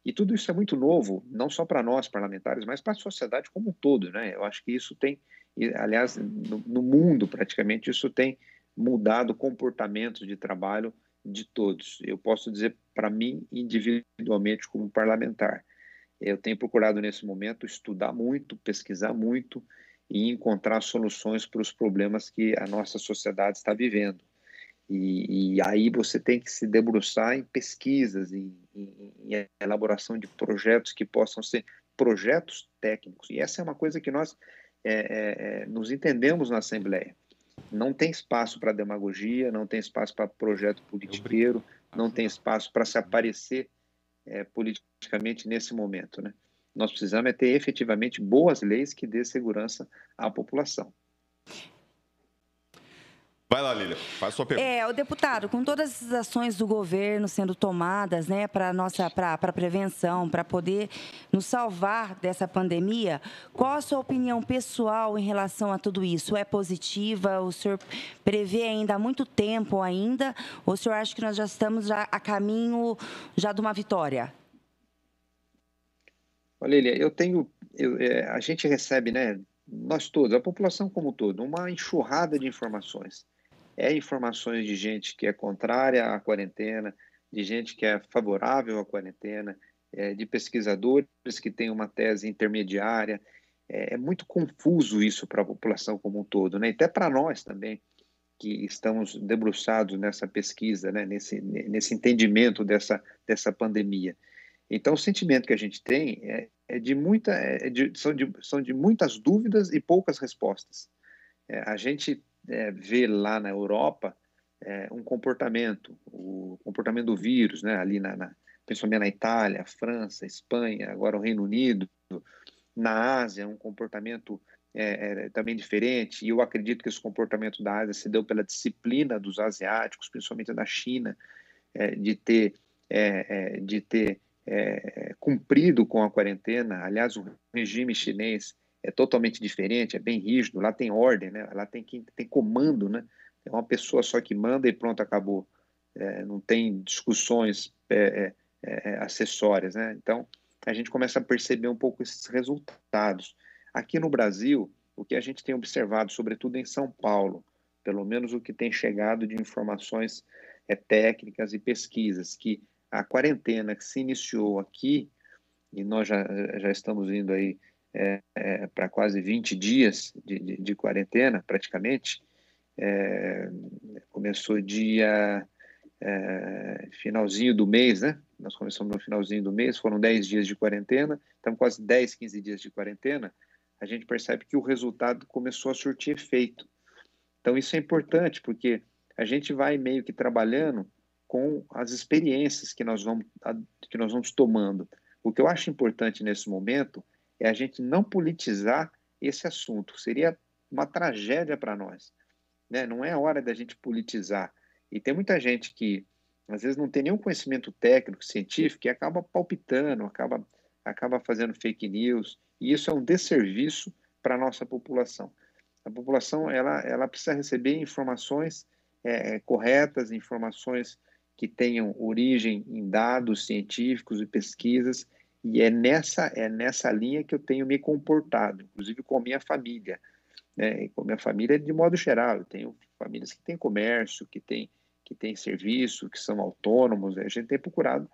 E tudo isso é muito novo, não só para nós, parlamentares, mas para a sociedade como um todo, né? Eu acho que isso tem, aliás, no mundo, praticamente, isso tem mudado comportamentos de trabalho de todos. Eu posso dizer para mim, individualmente, como parlamentar, eu tenho procurado nesse momento estudar muito, pesquisar muito e encontrar soluções para os problemas que a nossa sociedade está vivendo. E aí você tem que se debruçar em pesquisas, em elaboração de projetos que possam ser projetos técnicos. E essa é uma coisa que nós nos entendemos na Assembleia. Não tem espaço para demagogia, não tem espaço para projeto politiqueiro, não tem espaço para se aparecer politicamente nesse momento, né? Nós precisamos ter efetivamente boas leis que dê segurança à população. Vai lá, Lília, faz sua pergunta. O deputado, com todas essas ações do governo sendo tomadas, né, para prevenção, para poder nos salvar dessa pandemia, qual a sua opinião pessoal em relação a tudo isso? É positiva? O senhor prevê ainda há muito tempo ainda? Ou o senhor acha que nós já estamos a caminho já de uma vitória? Olha, Lília, a gente recebe, né, nós todos, a população como um todo, uma enxurrada de informações. Informações de gente que é contrária à quarentena, de gente que é favorável à quarentena, de pesquisadores que têm uma tese intermediária. É muito confuso isso para a população como um todo, né? E até para nós também, que estamos debruçados nessa pesquisa, né? nesse entendimento dessa pandemia. Então, o sentimento que a gente tem são de muitas dúvidas e poucas respostas. A gente vê lá na Europa o comportamento do vírus, né? Ali principalmente na Itália, França, Espanha, agora o Reino Unido. Na Ásia, um comportamento também diferente, e eu acredito que esse comportamento da Ásia se deu pela disciplina dos asiáticos, principalmente da China, de ter cumprido com a quarentena. Aliás, o regime chinês é totalmente diferente, é bem rígido, lá tem ordem, né? Lá tem comando, né? É uma pessoa só que manda e pronto, acabou. Não tem discussões acessórias, né? Então, a gente começa a perceber um pouco esses resultados. Aqui no Brasil, o que a gente tem observado, sobretudo em São Paulo, pelo menos o que tem chegado de informações técnicas e pesquisas, que a quarentena que se iniciou aqui, e nós já estamos indo aí para quase 20 dias de quarentena, praticamente. Começou finalzinho do mês, né? Nós começamos no finalzinho do mês, foram 10 dias de quarentena, estamos quase 10, 15 dias de quarentena. A gente percebe que o resultado começou a surtir efeito. Então, isso é importante, porque a gente vai meio que trabalhando com as experiências que nós vamos tomando. O que eu acho importante nesse momento é a gente não politizar esse assunto. Seria uma tragédia para nós, né? Não é hora da gente politizar. E tem muita gente que, às vezes, não tem nenhum conhecimento técnico, científico, e acaba palpitando, acaba fazendo fake news. E isso é um desserviço para a nossa população. A população ela precisa receber informações corretas, informações que tenham origem em dados científicos e pesquisas. E é nessa linha que eu tenho me comportado, inclusive com a minha família, né? E com a minha família de modo geral. Eu tenho famílias que têm comércio, que têm serviço, que são autônomos. A gente tem procurado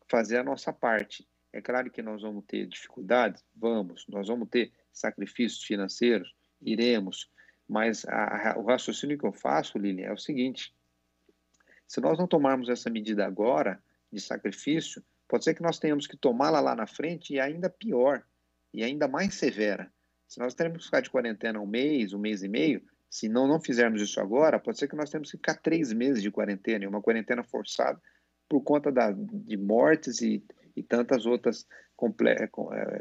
fazer a nossa parte. É claro que nós vamos ter dificuldades? Vamos. Nós vamos ter sacrifícios financeiros? Iremos. Mas o raciocínio que eu faço, Lilian, é o seguinte: se nós não tomarmos essa medida agora de sacrifício, pode ser que nós tenhamos que tomá-la lá na frente e ainda pior, e ainda mais severa. Se nós teremos que ficar de quarentena um mês e meio, se não fizermos isso agora, pode ser que nós tenhamos que ficar 3 meses de quarentena, e uma quarentena forçada por conta de mortes e tantas outras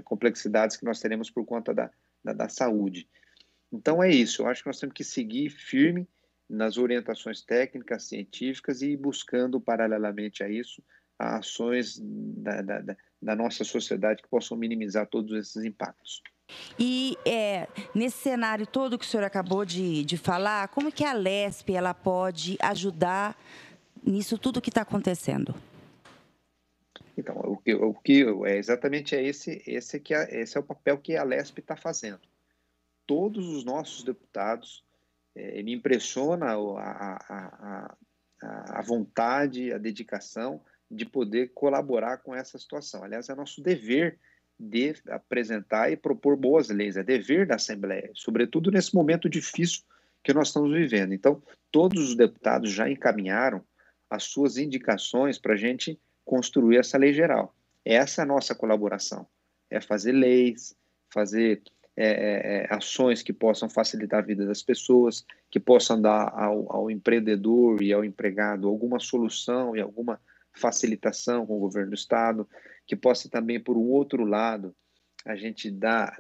complexidades que nós teremos por conta da saúde. Então é isso, eu acho que nós temos que seguir firme nas orientações técnicas, científicas, e ir buscando paralelamente a isso ações da nossa sociedade que possam minimizar todos esses impactos. E nesse cenário todo que o senhor acabou de falar, como que a Lesp ela pode ajudar nisso tudo que está acontecendo? Então, o que exatamente esse é o papel que a Lesp está fazendo. Todos os nossos deputados Me impressiona a vontade, a dedicação de poder colaborar com essa situação. Aliás, é nosso dever de apresentar e propor boas leis, é dever da Assembleia, sobretudo nesse momento difícil que nós estamos vivendo. Então, todos os deputados já encaminharam as suas indicações para a gente construir essa lei geral. Essa é a nossa colaboração, é fazer leis, fazer ações que possam facilitar a vida das pessoas, que possam dar ao empreendedor e ao empregado alguma solução e alguma facilitação com o governo do Estado, que possa também, por um outro lado, a gente dar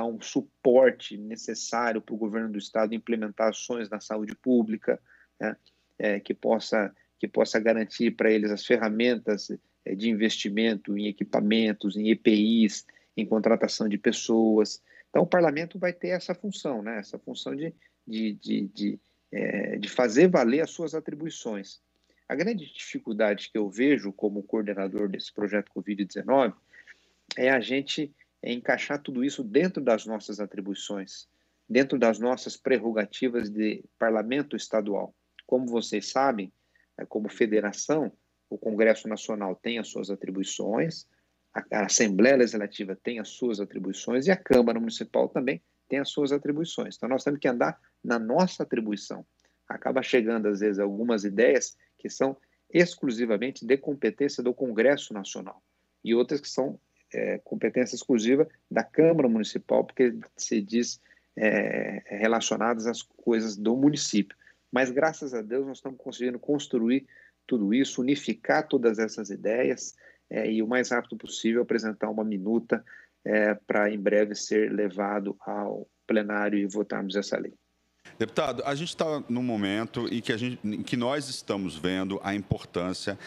um suporte necessário para o governo do Estado implementar ações na saúde pública, né? Que possa garantir para eles as ferramentas de investimento em equipamentos, em EPIs, em contratação de pessoas. Então, o parlamento vai ter essa função, né? Essa função de fazer valer as suas atribuições. A grande dificuldade que eu vejo como coordenador desse projeto Covid-19 é a gente encaixar tudo isso dentro das nossas atribuições, dentro das nossas prerrogativas de parlamento estadual. Como vocês sabem, como federação, o Congresso Nacional tem as suas atribuições, a Assembleia Legislativa tem as suas atribuições e a Câmara Municipal também tem as suas atribuições. Então, nós temos que andar na nossa atribuição. Acaba chegando, às vezes, algumas ideias que são exclusivamente de competência do Congresso Nacional e outras que são competência exclusiva da Câmara Municipal, porque se diz relacionadas às coisas do município. Mas, graças a Deus, nós estamos conseguindo construir tudo isso, unificar todas essas ideias e, o mais rápido possível, apresentar uma minuta para, em breve, ser levado ao plenário e votarmos essa lei. Deputado, a gente está num momento em que nós estamos vendo a importância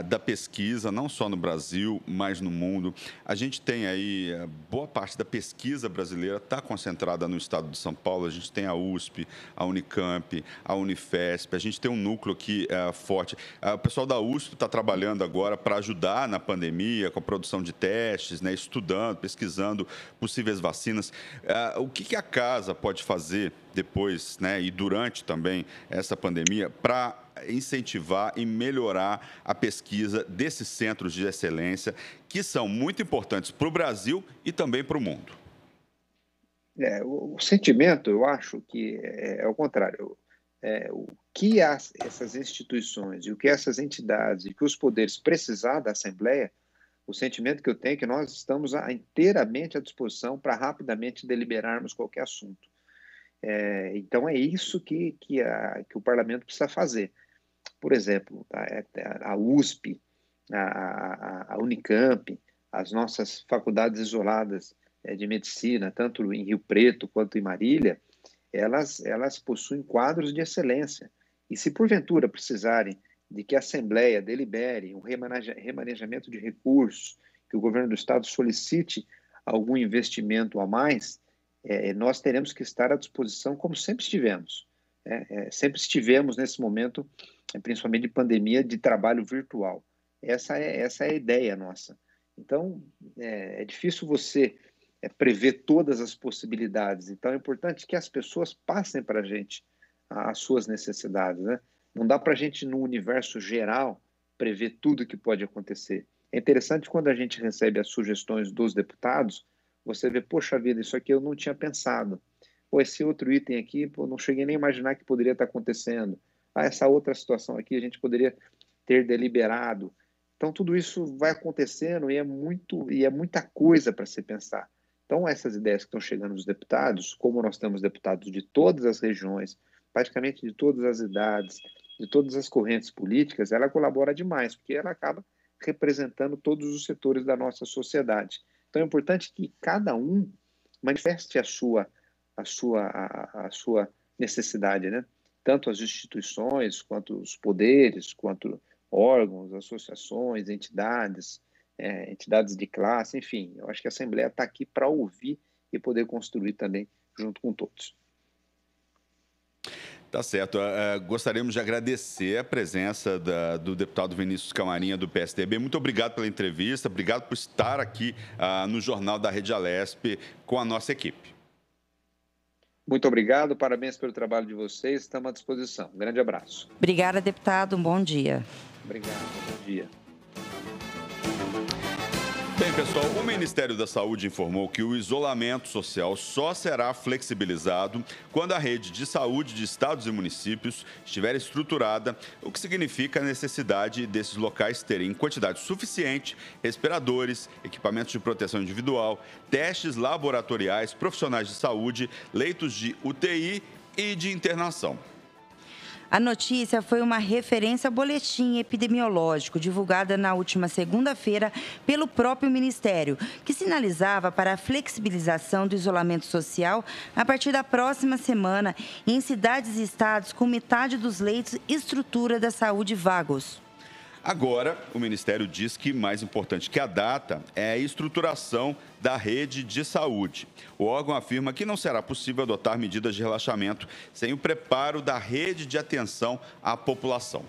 da pesquisa, não só no Brasil, mas no mundo. A gente tem aí, boa parte da pesquisa brasileira está concentrada no estado de São Paulo. A gente tem a USP, a Unicamp, a Unifesp, a gente tem um núcleo aqui forte. O pessoal da USP está trabalhando agora para ajudar na pandemia, com a produção de testes, né, estudando, pesquisando possíveis vacinas. O que a casa pode fazer depois, né, e durante também essa pandemia, para incentivar e melhorar a pesquisa desses centros de excelência, que são muito importantes para o Brasil e também para o mundo? O sentimento, eu acho que é o contrário. O que essas instituições e o que essas entidades e que os poderes precisar da Assembleia, o sentimento que eu tenho é que nós estamos inteiramente à disposição para rapidamente deliberarmos qualquer assunto. Então, é isso que o parlamento precisa fazer. Por exemplo, a USP, a Unicamp, as nossas faculdades isoladas de medicina, tanto em Rio Preto quanto em Marília, elas possuem quadros de excelência. E se porventura precisarem de que a Assembleia delibere um remanejamento de recursos, que o governo do Estado solicite algum investimento a mais, nós teremos que estar à disposição como sempre estivemos. Sempre estivemos nesse momento, principalmente de pandemia, de trabalho virtual. Essa é a ideia nossa. Então, é difícil você prever todas as possibilidades. Então, é importante que as pessoas passem para a gente as suas necessidades, né? Não dá para a gente, no universo geral, prever tudo que pode acontecer. É interessante quando a gente recebe as sugestões dos deputados, você vê, poxa vida, isso aqui eu não tinha pensado. Ou esse outro item aqui, não cheguei nem a imaginar que poderia estar acontecendo. Essa outra situação aqui a gente poderia ter deliberado. Então, tudo isso vai acontecendo e é muita coisa para se pensar. Então, essas ideias que estão chegando dos deputados, como nós temos deputados de todas as regiões, praticamente de todas as idades, de todas as correntes políticas, ela colabora demais, porque ela acaba representando todos os setores da nossa sociedade. Então, é importante que cada um manifeste a sua necessidade, né? Tanto as instituições, quanto os poderes, quanto órgãos, associações, entidades de classe, enfim. Eu acho que a Assembleia está aqui para ouvir e poder construir também junto com todos. Tá certo. Gostaríamos de agradecer a presença do deputado Vinícius Camarinha, do PSDB. Muito obrigado pela entrevista, obrigado por estar aqui no Jornal da Rede Alesp com a nossa equipe. Muito obrigado, parabéns pelo trabalho de vocês, estamos à disposição. Um grande abraço. Obrigada, deputado, um bom dia. Obrigado, bom dia. Bem, pessoal, o Ministério da Saúde informou que o isolamento social só será flexibilizado quando a rede de saúde de estados e municípios estiver estruturada, o que significa a necessidade desses locais terem em quantidade suficiente respiradores, equipamentos de proteção individual, testes laboratoriais, profissionais de saúde, leitos de UTI e de internação. A notícia foi uma referência ao boletim epidemiológico divulgada na última segunda-feira pelo próprio Ministério, que sinalizava para a flexibilização do isolamento social a partir da próxima semana em cidades e estados com metade dos leitos e estrutura da saúde vagos. Agora, o Ministério diz que mais importante que a data é a estruturação da rede de saúde. O órgão afirma que não será possível adotar medidas de relaxamento sem o preparo da rede de atenção à população.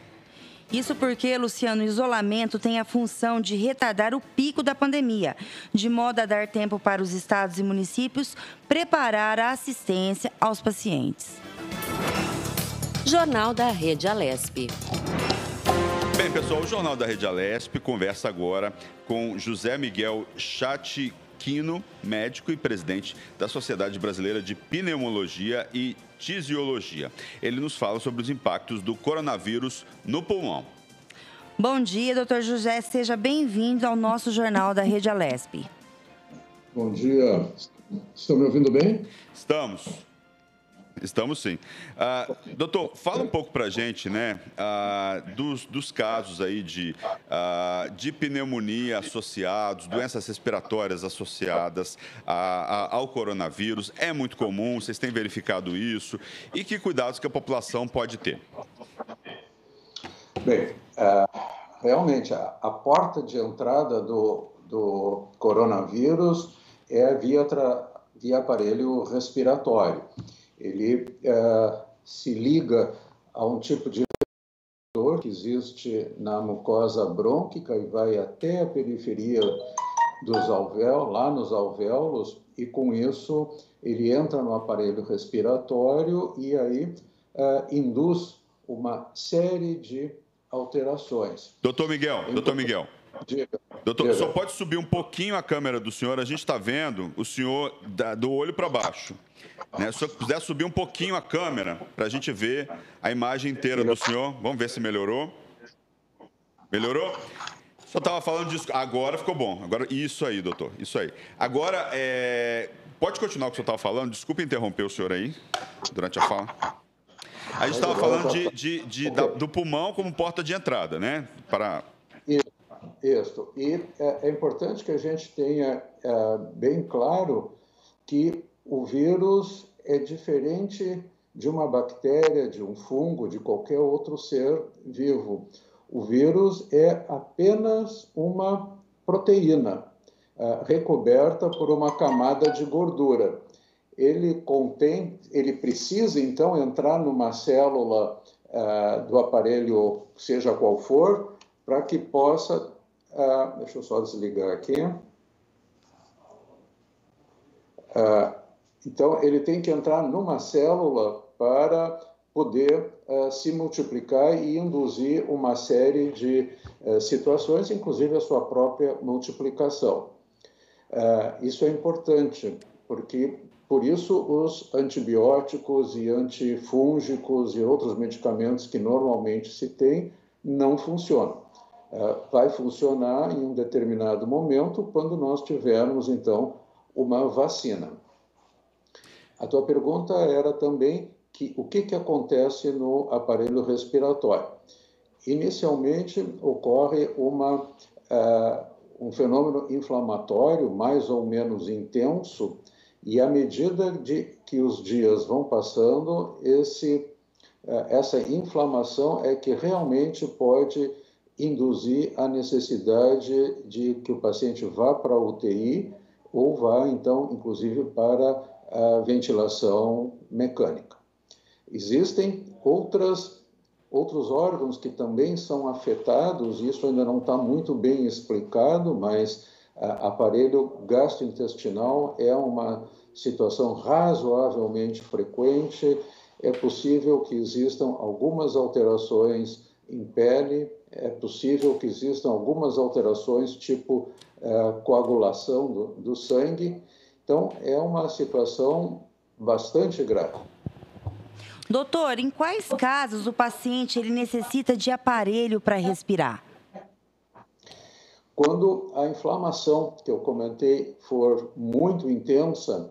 Isso porque, Luciano, o isolamento tem a função de retardar o pico da pandemia, de modo a dar tempo para os estados e municípios preparar a assistência aos pacientes. Jornal da Rede Alesp. Bem, pessoal, o Jornal da Rede Alesp conversa agora com José Miguel Chatiquino, médico e presidente da Sociedade Brasileira de Pneumologia e Tisiologia. Ele nos fala sobre os impactos do coronavírus no pulmão. Bom dia, doutor José. Seja bem-vindo ao nosso Jornal da Rede Alesp. Bom dia. Estão me ouvindo bem? Estamos sim. Doutor, fala um pouco para a gente, né, dos casos aí de pneumonia associados, doenças respiratórias associadas ao coronavírus. É muito comum, vocês têm verificado isso? E que cuidados que a população pode ter? Bem, realmente, a porta de entrada do coronavírus é via aparelho respiratório. Ele se liga a um tipo de receptor que existe na mucosa brônquica e vai até a periferia dos alvéolos, lá nos alvéolos, e com isso ele entra no aparelho respiratório e aí induz uma série de alterações. Doutor Miguel. Doutor, só pode subir um pouquinho a câmera do senhor, a gente está vendo o senhor do olho para baixo. Né? Se o senhor puder subir um pouquinho a câmera para a gente ver a imagem inteira do senhor. Vamos ver se melhorou. Melhorou? O senhor estava falando disso. Agora ficou bom. Agora, isso aí, doutor. Isso aí. Agora, pode continuar o que o senhor estava falando? Desculpe interromper o senhor aí durante a fala. A gente estava falando do pulmão como porta de entrada, né? Isso. E é importante que a gente tenha bem claro que o vírus é diferente de uma bactéria, de um fungo, de qualquer outro ser vivo. O vírus é apenas uma proteína recoberta por uma camada de gordura. Ele precisa, então, entrar numa célula do aparelho, seja qual for, para que possa... deixa eu só desligar aqui. Então, ele tem que entrar numa célula para poder se multiplicar e induzir uma série de situações, inclusive a sua própria multiplicação. Isso é importante, porque, por isso, os antibióticos e antifúngicos e outros medicamentos que normalmente se tem não funcionam. Vai funcionar em um determinado momento quando nós tivermos, então, uma vacina. A tua pergunta era também o que acontece no aparelho respiratório. Inicialmente, ocorre um fenômeno inflamatório mais ou menos intenso e, à medida que os dias vão passando, essa inflamação é que realmente pode induzir a necessidade de que o paciente vá para a UTI ou vá, então, inclusive, para a ventilação mecânica. Existem outros órgãos que também são afetados, isso ainda não está muito bem explicado, mas aparelho gastrointestinal é uma situação razoavelmente frequente. É possível que existam algumas alterações em pele, é possível que existam algumas alterações tipo coagulação do sangue. Então, é uma situação bastante grave. Doutor, em quais casos o paciente ele necessita de aparelho para respirar? Quando a inflamação que eu comentei for muito intensa,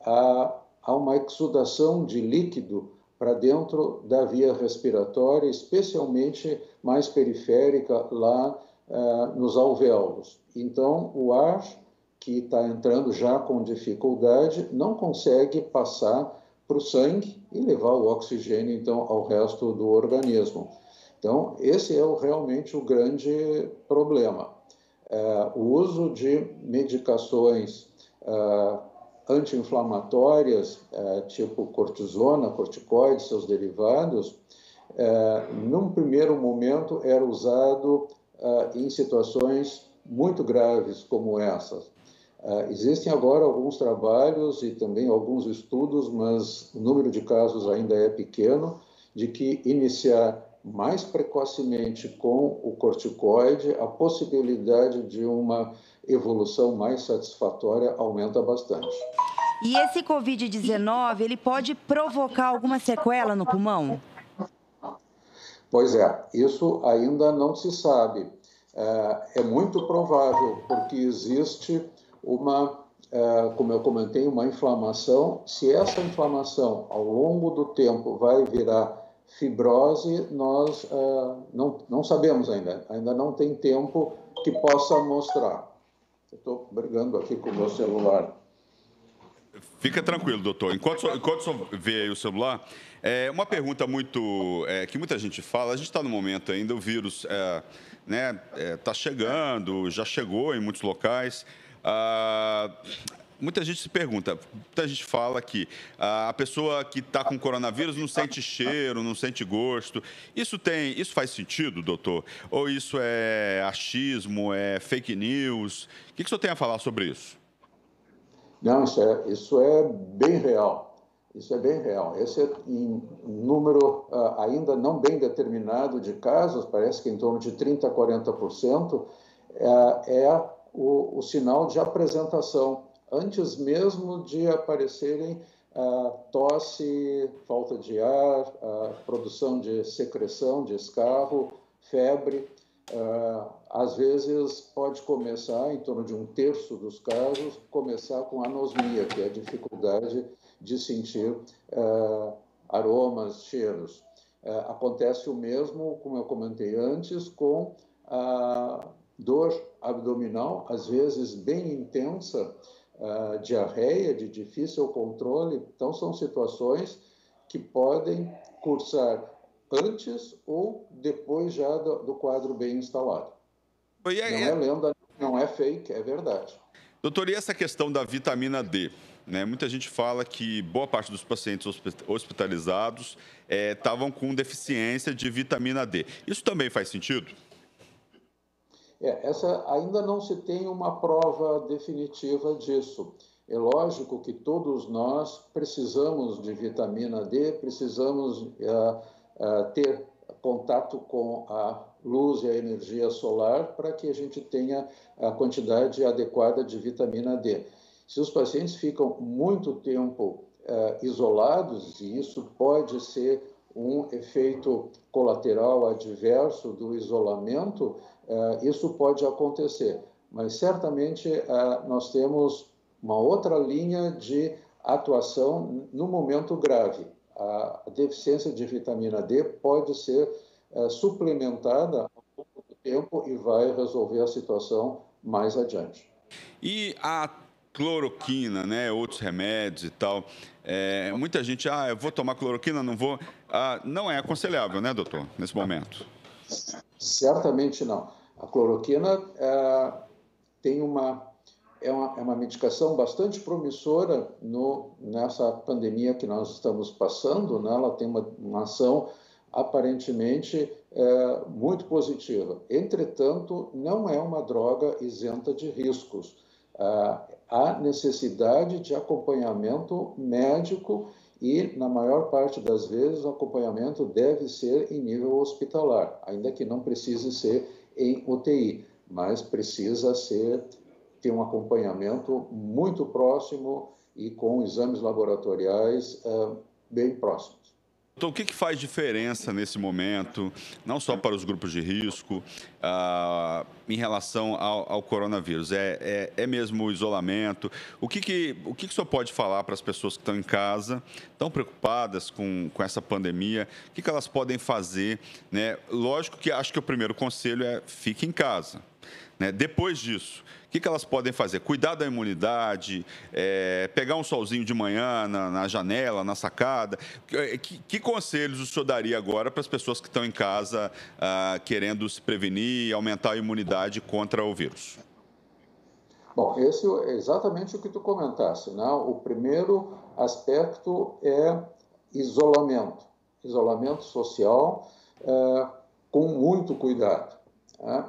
há uma exudação de líquido para dentro da via respiratória, especialmente mais periférica, lá nos alvéolos. Então, o ar que está entrando já com dificuldade não consegue passar para o sangue e levar o oxigênio, então, ao resto do organismo. Então, esse é realmente o grande problema. O uso de medicações anti-inflamatórias, tipo cortisona, corticoides, seus derivados, num primeiro momento era usado em situações muito graves como essas. Existem agora alguns trabalhos e também alguns estudos, mas o número de casos ainda é pequeno, de que iniciar mais precocemente com o corticoide, a possibilidade de uma evolução mais satisfatória aumenta bastante. E esse Covid-19, ele pode provocar alguma sequela no pulmão? Pois é, isso ainda não se sabe. É muito provável, porque existe como eu comentei, uma inflamação. Se essa inflamação, ao longo do tempo, vai virar fibrose, nós não sabemos ainda não tem tempo que possa mostrar. Eu estou brigando aqui com o meu celular. Fica tranquilo, doutor. Enquanto o senhor vê aí o celular, uma pergunta que muita gente fala, a gente está no momento ainda, o vírus está chegando, já chegou em muitos locais. Muita gente se pergunta, muita gente fala que a pessoa que está com coronavírus não sente cheiro, não sente gosto. Isso faz sentido, doutor? Ou isso é achismo, é fake news? O que o senhor tem a falar sobre isso? Não, isso é bem real. Isso é bem real. Esse é em número ainda não bem determinado de casos, parece que em torno de 30% a 40%, é o sinal de apresentação, antes mesmo de aparecerem tosse, falta de ar, produção de secreção, de escarro, febre. Às vezes pode começar, em torno de 1/3 dos casos, começar com anosmia, que é a dificuldade de sentir aromas, cheiros. Acontece o mesmo, como eu comentei antes, com a dor abdominal, às vezes bem intensa, diarreia de difícil controle. Então, são situações que podem cursar antes ou depois já do quadro bem instalado. Não é lenda, não é fake, é verdade. Doutor, e essa questão da vitamina D? Muita gente fala que boa parte dos pacientes hospitalizados estavam com deficiência de vitamina D. Isso também faz sentido? Essa ainda não se tem uma prova definitiva disso. É lógico que todos nós precisamos de vitamina D, precisamos ter contato com a luz e a energia solar para que a gente tenha a quantidade adequada de vitamina D. Se os pacientes ficam muito tempo isolados, e isso pode ser um efeito colateral adverso do isolamento, isso pode acontecer. Mas certamente nós temos uma outra linha de atuação no momento grave. A deficiência de vitamina D pode ser suplementada ao longo do tempo e vai resolver a situação mais adiante. E a cloroquina, outros remédios e tal, muita gente, eu vou tomar cloroquina, não vou. Não é aconselhável, né, doutor, nesse momento? Certamente não. A cloroquina é uma medicação bastante promissora nessa pandemia que nós estamos passando, né? Ela tem uma ação aparentemente muito positiva. Entretanto, não é uma droga isenta de riscos. há necessidade de acompanhamento médico e, na maior parte das vezes, o acompanhamento deve ser em nível hospitalar, ainda que não precise ser em UTI, mas precisa ter um acompanhamento muito próximo e com exames laboratoriais bem próximos. Então, o que faz diferença nesse momento, não só para os grupos de risco, em relação ao coronavírus? É mesmo o isolamento? O que o senhor pode falar para as pessoas que estão em casa, tão preocupadas com essa pandemia? O que elas podem fazer, né? Lógico que acho que o primeiro conselho é fique em casa. Né? Depois disso, o que elas podem fazer? Cuidar da imunidade, pegar um solzinho de manhã na janela, na sacada. Que conselhos o senhor daria agora para as pessoas que estão em casa querendo se prevenir e aumentar a imunidade contra o vírus? Bom, esse é exatamente o que tu comentaste, né? O primeiro aspecto é isolamento social, com muito cuidado. Né?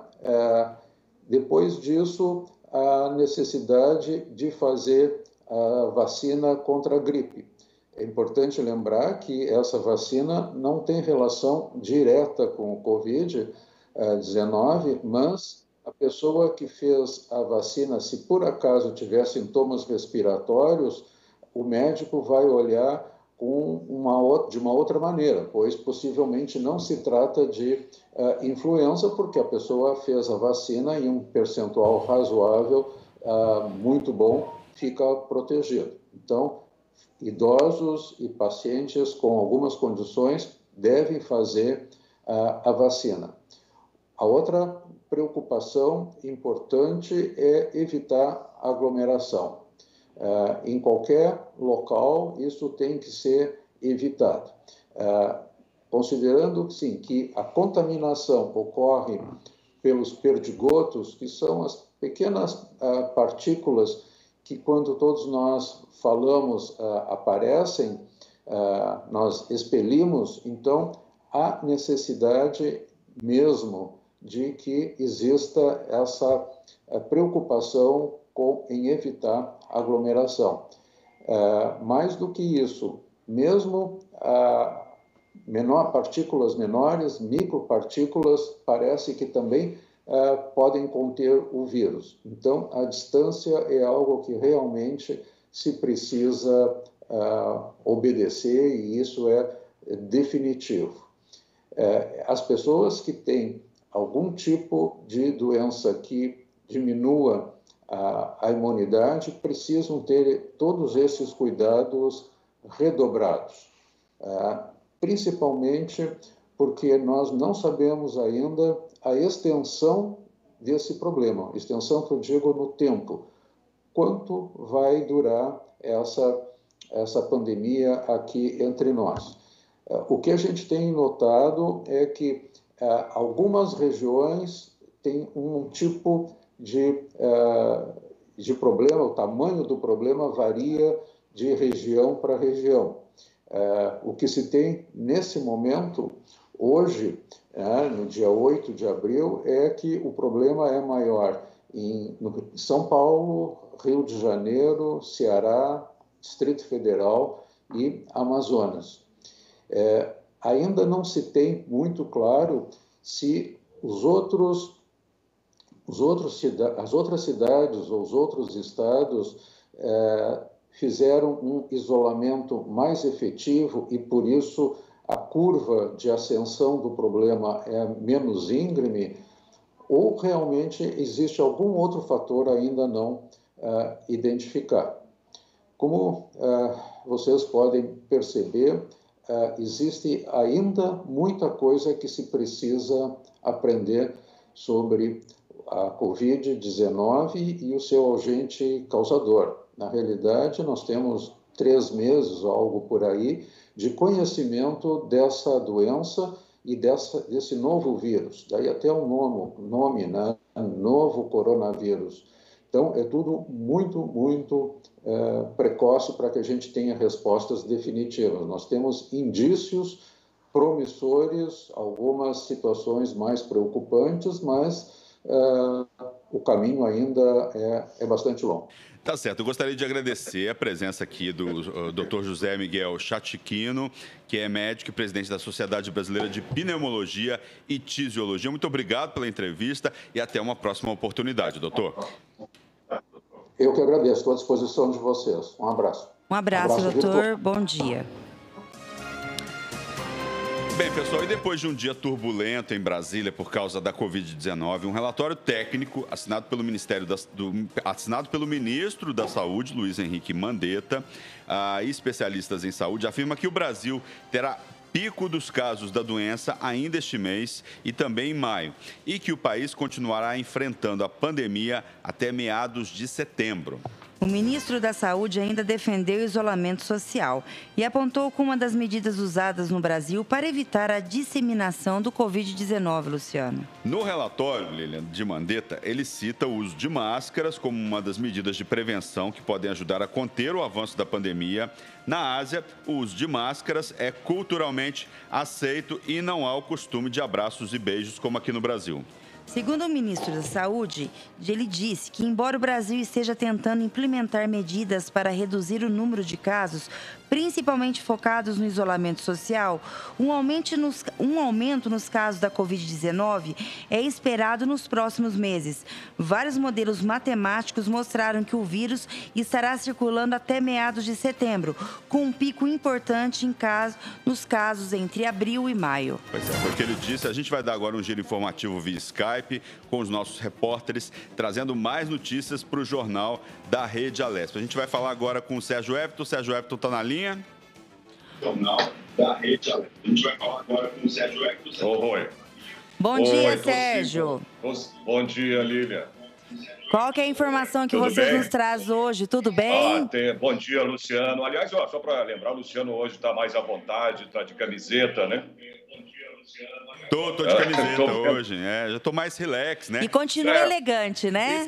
Depois disso, a necessidade de fazer a vacina contra a gripe. É importante lembrar que essa vacina não tem relação direta com o Covid-19, mas a pessoa que fez a vacina, se por acaso tiver sintomas respiratórios, o médico vai olhar de uma outra maneira, pois possivelmente não se trata de influenza, porque a pessoa fez a vacina e um percentual razoável, muito bom, fica protegido. Então, idosos e pacientes com algumas condições devem fazer a vacina. A outra preocupação importante é evitar aglomeração. Em qualquer local, isso tem que ser evitado. Considerando, sim, que a contaminação ocorre pelos perdigotos, que são as pequenas partículas que, quando todos nós falamos, aparecem, nós expelimos, então há necessidade mesmo de que exista essa preocupação em evitar aglomeração. Mais do que isso, mesmo partículas menores, micropartículas, parece que também podem conter o vírus. Então, a distância é algo que realmente se precisa obedecer, e isso é definitivo. As pessoas que têm algum tipo de doença que diminua a imunidade precisam ter todos esses cuidados redobrados, principalmente porque nós não sabemos ainda a extensão desse problema, extensão que eu digo no tempo, quanto vai durar essa pandemia aqui entre nós. O que a gente tem notado é que algumas regiões têm um tipo de problema, o tamanho do problema varia de região para região. O que se tem nesse momento, hoje, no dia 8 de abril, é que o problema é maior em São Paulo, Rio de Janeiro, Ceará, Distrito Federal e Amazonas. Ainda não se tem muito claro se as outras cidades ou os outros estados fizeram um isolamento mais efetivo e, por isso, a curva de ascensão do problema é menos íngreme, ou realmente existe algum outro fator ainda não identificado. Como vocês podem perceber, existe ainda muita coisa que se precisa aprender sobre a Covid-19 e o seu agente causador. Na realidade, nós temos 3 meses, algo por aí, de conhecimento dessa doença e desse novo vírus. Daí até o nome, né? Novo coronavírus. Então, é tudo muito, muito precoce para que a gente tenha respostas definitivas. Nós temos indícios promissores, algumas situações mais preocupantes, mas o caminho ainda é bastante longo. Tá certo. Eu gostaria de agradecer a presença aqui do Dr. José Miguel Chatiquino, que é médico e presidente da Sociedade Brasileira de Pneumologia e Tisiologia. Muito obrigado pela entrevista e até uma próxima oportunidade, doutor. Eu que agradeço, estou à disposição de vocês. Um abraço. Um abraço, doutor. Vitor. Bom dia. Bem, pessoal, e depois de um dia turbulento em Brasília por causa da Covid-19, um relatório técnico assinado pelo ministro da Saúde, Luiz Henrique Mandetta, e especialistas em saúde, afirma que o Brasil terá pico dos casos da doença ainda este mês e também em maio, e que o país continuará enfrentando a pandemia até meados de setembro. O ministro da Saúde ainda defendeu o isolamento social e apontou como uma das medidas usadas no Brasil para evitar a disseminação do Covid-19, Luciano. No relatório, Lilian, de Mandetta, ele cita o uso de máscaras como uma das medidas de prevenção que podem ajudar a conter o avanço da pandemia. Na Ásia, o uso de máscaras é culturalmente aceito e não há o costume de abraços e beijos como aqui no Brasil. Segundo o ministro da Saúde, ele disse que, embora o Brasil esteja tentando implementar medidas para reduzir o número de casos, principalmente focados no isolamento social, um aumento nos casos da Covid-19 é esperado nos próximos meses. Vários modelos matemáticos mostraram que o vírus estará circulando até meados de setembro, com um pico importante nos casos entre abril e maio. Pois é, foi o que ele disse. A gente vai dar agora um giro informativo via Skype com os nossos repórteres, trazendo mais notícias para o Jornal da Rede Alesp. A gente vai falar agora com o Sérgio Everton. Sérgio Everton está na linha. Jornal da Rede Alesp. A gente vai falar agora com o Sérgio Everton. Oi. Bom dia, Sérgio. Bom dia, Lília. Qual que é a informação que você nos traz hoje? Tudo bem? Bom dia, Luciano. Aliás, só para lembrar, o Luciano hoje está mais à vontade, está de camiseta, né? Tô de camiseta hoje, já tô mais relax, né? E continua elegante, né?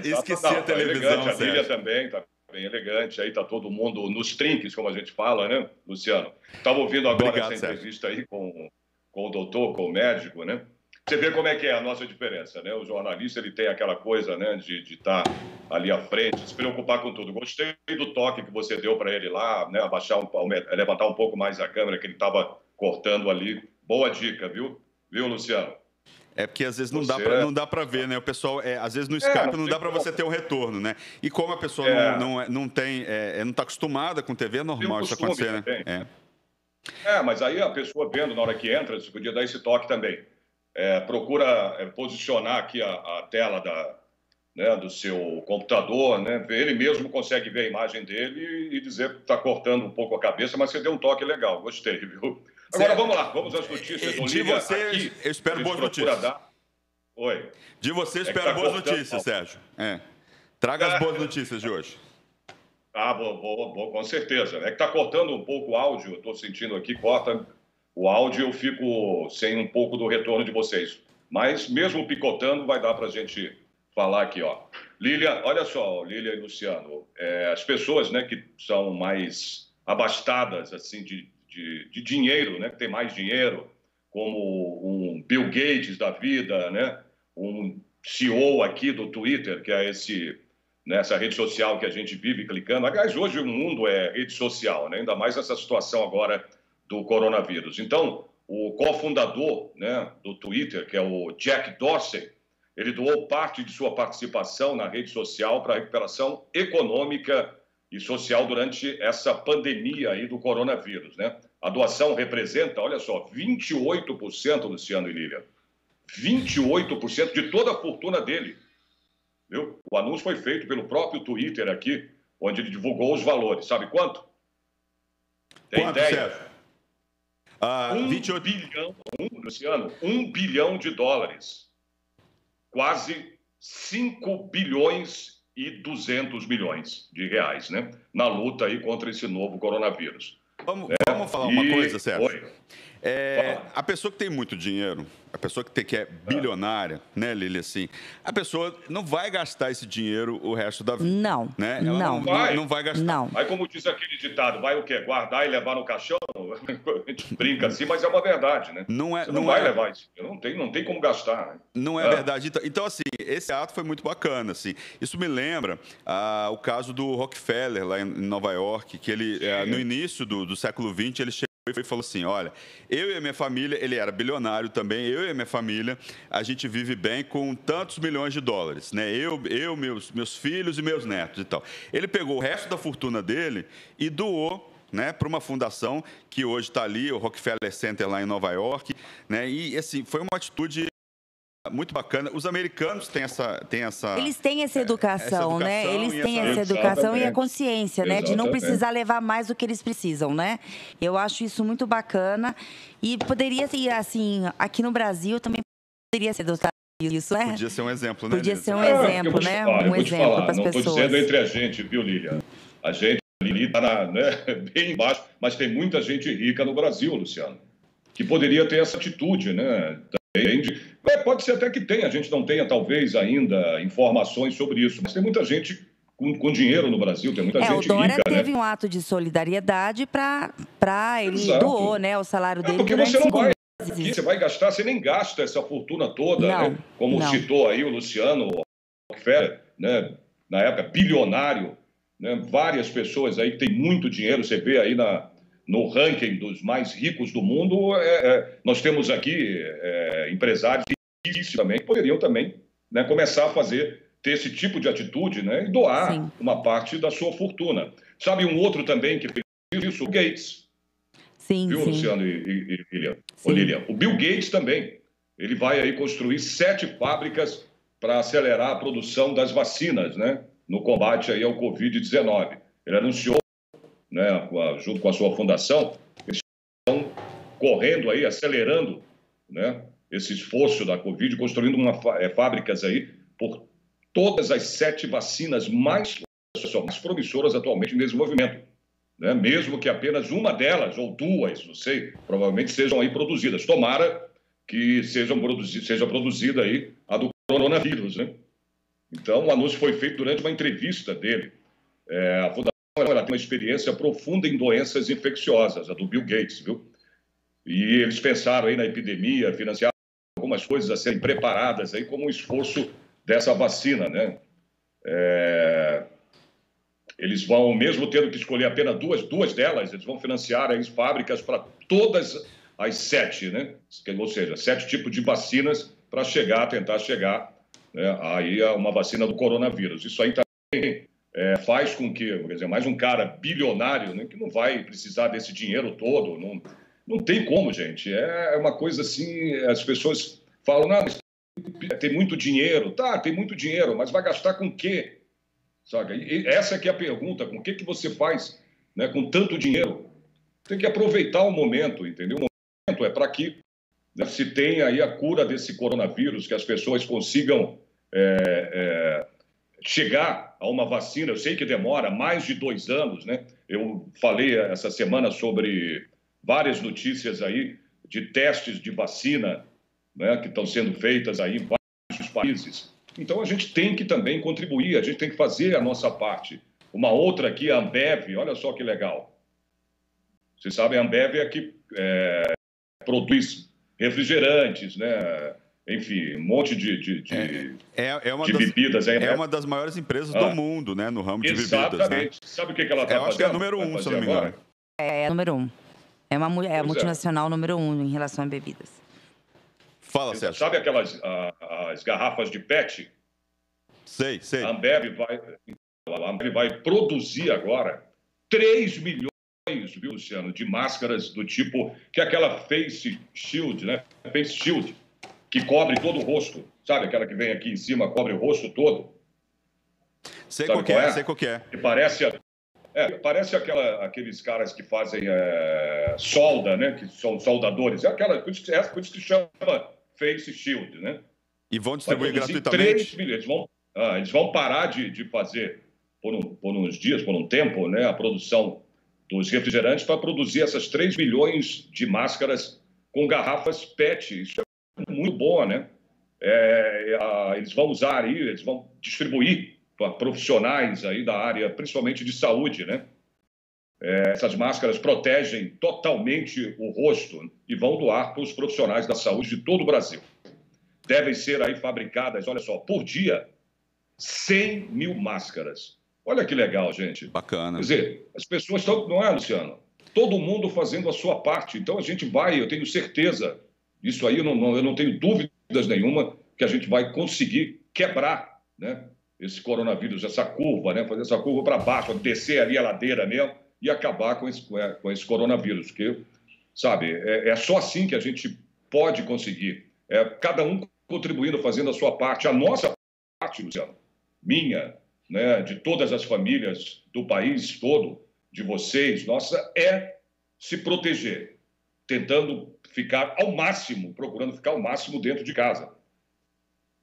Esqueci a televisão, A Lília também tá bem elegante, aí tá todo mundo nos trinques, como a gente fala, né, Luciano? Estava ouvindo agora essa entrevista aí com o doutor, com o médico, né? Você vê como é que é a nossa diferença, né? O jornalista, ele tem aquela coisa, né, de estar ali à frente, se preocupar com tudo. Gostei do toque que você deu para ele lá, né, levantar um pouco mais a câmera, que ele estava cortando ali. Boa dica, viu, Luciano? É porque às vezes não dá para ver, né? O pessoal, às vezes no Skype não dá para você ter um retorno, né? E como a pessoa não está acostumada com TV, é normal isso acontecer, né? Mas aí a pessoa vendo na hora que entra, você podia dar esse toque também. Procura posicionar aqui a tela do seu computador, né? Ele mesmo consegue ver a imagem dele e dizer que está cortando um pouco a cabeça, mas você deu um toque legal, gostei, viu? Agora vamos lá, vamos às notícias. De você, aqui, eu espero boas notícias. Oi. De você, espero boas notícias, Sérgio. Traga as boas notícias de hoje. Vou, com certeza. É que está cortando um pouco o áudio, eu estou sentindo aqui, corta o áudio e eu fico sem um pouco do retorno de vocês. Mas mesmo picotando, vai dar para a gente falar aqui, ó. Lília, olha só, Lília e Luciano, as pessoas, né, que são mais abastadas, assim, de dinheiro, né, que tem mais dinheiro, como um Bill Gates da vida, né, um CEO aqui do Twitter, que é essa rede social que a gente vive clicando. Aliás, hoje o mundo é rede social, né, ainda mais nessa situação agora do coronavírus. Então, o cofundador, né, do Twitter, que é o Jack Dorsey, ele doou parte de sua participação na rede social para a recuperação econômica e social durante essa pandemia aí do coronavírus, né? A doação representa, olha só, 28%, Luciano e Lília, 28% de toda a fortuna dele, viu? O anúncio foi feito pelo próprio Twitter aqui, onde ele divulgou os valores. Sabe quanto? Tem ideia? 1 bilhão de dólares. Quase 5 bilhões e 200 milhões de reais, né? Na luta aí contra esse novo coronavírus. Vamos falar uma coisa, Sérgio? A pessoa que tem muito dinheiro, a pessoa que é bilionária, né, Lília, assim, a pessoa não vai gastar esse dinheiro o resto da vida. Não, né? Ela não vai gastar. Não. Aí, como diz aquele ditado, vai o quê? Guardar e levar no caixão? A gente brinca assim, mas é uma verdade, né? Você não vai levar isso. Não tem como gastar, né? Não é verdade. Então, assim, esse ato foi muito bacana, assim. Isso me lembra o caso do Rockefeller, lá em Nova York, que ele, no início do século XX, ele chegou e falou assim, olha, eu e a minha família, ele era bilionário também, eu e a minha família, a gente vive bem com tantos milhões de dólares, né? Meus filhos e meus netos e tal. Ele pegou o resto da fortuna dele e doou, né, para uma fundação que hoje está ali, o Rockefeller Center lá em Nova York, né? E assim, foi uma atitude muito bacana. Os americanos têm essa... Eles têm essa educação, né? Eles têm essa educação e a consciência, né? De não precisar levar mais do que eles precisam, né? Eu acho isso muito bacana. E poderia ser, assim, aqui no Brasil também poderia ser adotado isso, né? Podia ser um exemplo, né? Podia ser um exemplo, né? Um exemplo para as pessoas. Não estou dizendo entre a gente, viu, Lilian? A gente ali está bem embaixo, mas tem muita gente rica no Brasil, Luciano, que poderia ter essa atitude, né? Pode ser até que tenha, a gente não tenha talvez ainda informações sobre isso, mas tem muita gente com dinheiro no Brasil, tem muita gente rica. O Dória teve um ato de solidariedade para ele doou, né, o salário dele. Porque você não vai, você vai gastar, você nem gasta essa fortuna toda, né? Como citou aí o Luciano Rockefeller, né? Na época bilionário, né? Várias pessoas aí que têm muito dinheiro, você vê aí no ranking dos mais ricos do mundo, nós temos aqui empresários também que poderiam também, né, começar a ter esse tipo de atitude, né, e doar uma parte da sua fortuna. Sabe um outro também que fez isso? O Gates. Viu, Luciano e Lilian? O Bill Gates também. Ele vai aí construir 7 fábricas para acelerar a produção das vacinas, né, no combate aí ao Covid-19. Ele anunciou, né, junto com a sua fundação, eles estão correndo aí, acelerando, né, esse esforço da Covid, construindo fábricas aí por todas as 7 vacinas mais promissoras atualmente em desenvolvimento, né, mesmo que apenas uma delas, ou 2, não sei, provavelmente sejam aí produzidas. Tomara que seja produzida aí a do coronavírus, né? Então, o anúncio foi feito durante uma entrevista dele. A fundação ela tem uma experiência profunda em doenças infecciosas, a do Bill Gates, viu? E eles pensaram aí na epidemia, financiaram algumas coisas a serem preparadas aí como um esforço dessa vacina, né? Eles vão, mesmo tendo que escolher apenas duas delas, eles vão financiar aí fábricas para todas as 7, né? Ou seja, 7 tipos de vacinas para tentar chegar, né, aí a uma vacina do coronavírus. Isso aí também faz com que, quer dizer, mais um cara bilionário, né, que não vai precisar desse dinheiro todo, não tem como, gente. É uma coisa assim, as pessoas falam, não, mas tem muito dinheiro. Tá, tem muito dinheiro, mas vai gastar com o quê? Sabe? E essa que é a pergunta, com o que você faz, né, com tanto dinheiro? Tem que aproveitar o momento, entendeu? O momento é para que, né, se tenha aí a cura desse coronavírus, que as pessoas consigam chegar a uma vacina. Eu sei que demora mais de 2 anos, né? Eu falei essa semana sobre várias notícias aí de testes de vacina, né, que estão sendo feitas aí em vários países. Então, a gente tem que também contribuir, a gente tem que fazer a nossa parte. Uma outra aqui, a Ambev, olha só que legal. Vocês sabem, a Ambev é a que produz refrigerantes, né? Enfim, um monte de bebidas. É uma das maiores empresas do mundo, né, no ramo de bebidas. Exatamente. Né? Sabe o que ela está fazendo? Eu acho que é a número 1, se eu não me engano. É a número 1. É a multinacional número 1 em relação a bebidas. Fala, Sérgio. Sabe aquelas as garrafas de PET? Sei. A Ambev vai produzir agora 3 milhões, viu, Luciano, de máscaras do tipo, que é aquela face shield, né? Face shield, que cobre todo o rosto. Sabe aquela que vem aqui em cima, cobre o rosto todo? Sei qual que é. Que parece aqueles caras que fazem solda, né? Que são soldadores. Por isso que chama face shield, né? E vão distribuir gratuitamente? 3 milhões. Eles vão parar de fazer por uns dias, por um tempo, né, a produção dos refrigerantes para produzir essas 3 milhões de máscaras com garrafas PET. Isso é muito bom, né? Eles vão usar aí, eles vão distribuir para profissionais aí da área, principalmente de saúde, né? Essas máscaras protegem totalmente o rosto e vão doar para os profissionais da saúde de todo o Brasil. Devem ser aí fabricadas, olha só, por dia, 100 mil máscaras. Olha que legal, gente. Bacana. Quer dizer, as pessoas estão, não é, Luciano? Todo mundo fazendo a sua parte. Então a gente vai, eu tenho certeza, isso aí eu não tenho dúvidas nenhuma, que a gente vai conseguir quebrar, né, esse coronavírus, essa curva, né, fazer essa curva para baixo, descer ali a ladeira mesmo e acabar com esse coronavírus. Porque, sabe, é só assim que a gente pode conseguir. Cada um contribuindo, fazendo a sua parte. A nossa parte, Luciano, minha, né, de todas as famílias do país todo, de vocês, nossa, é se proteger, tentando ficar ao máximo, procurando ficar ao máximo dentro de casa.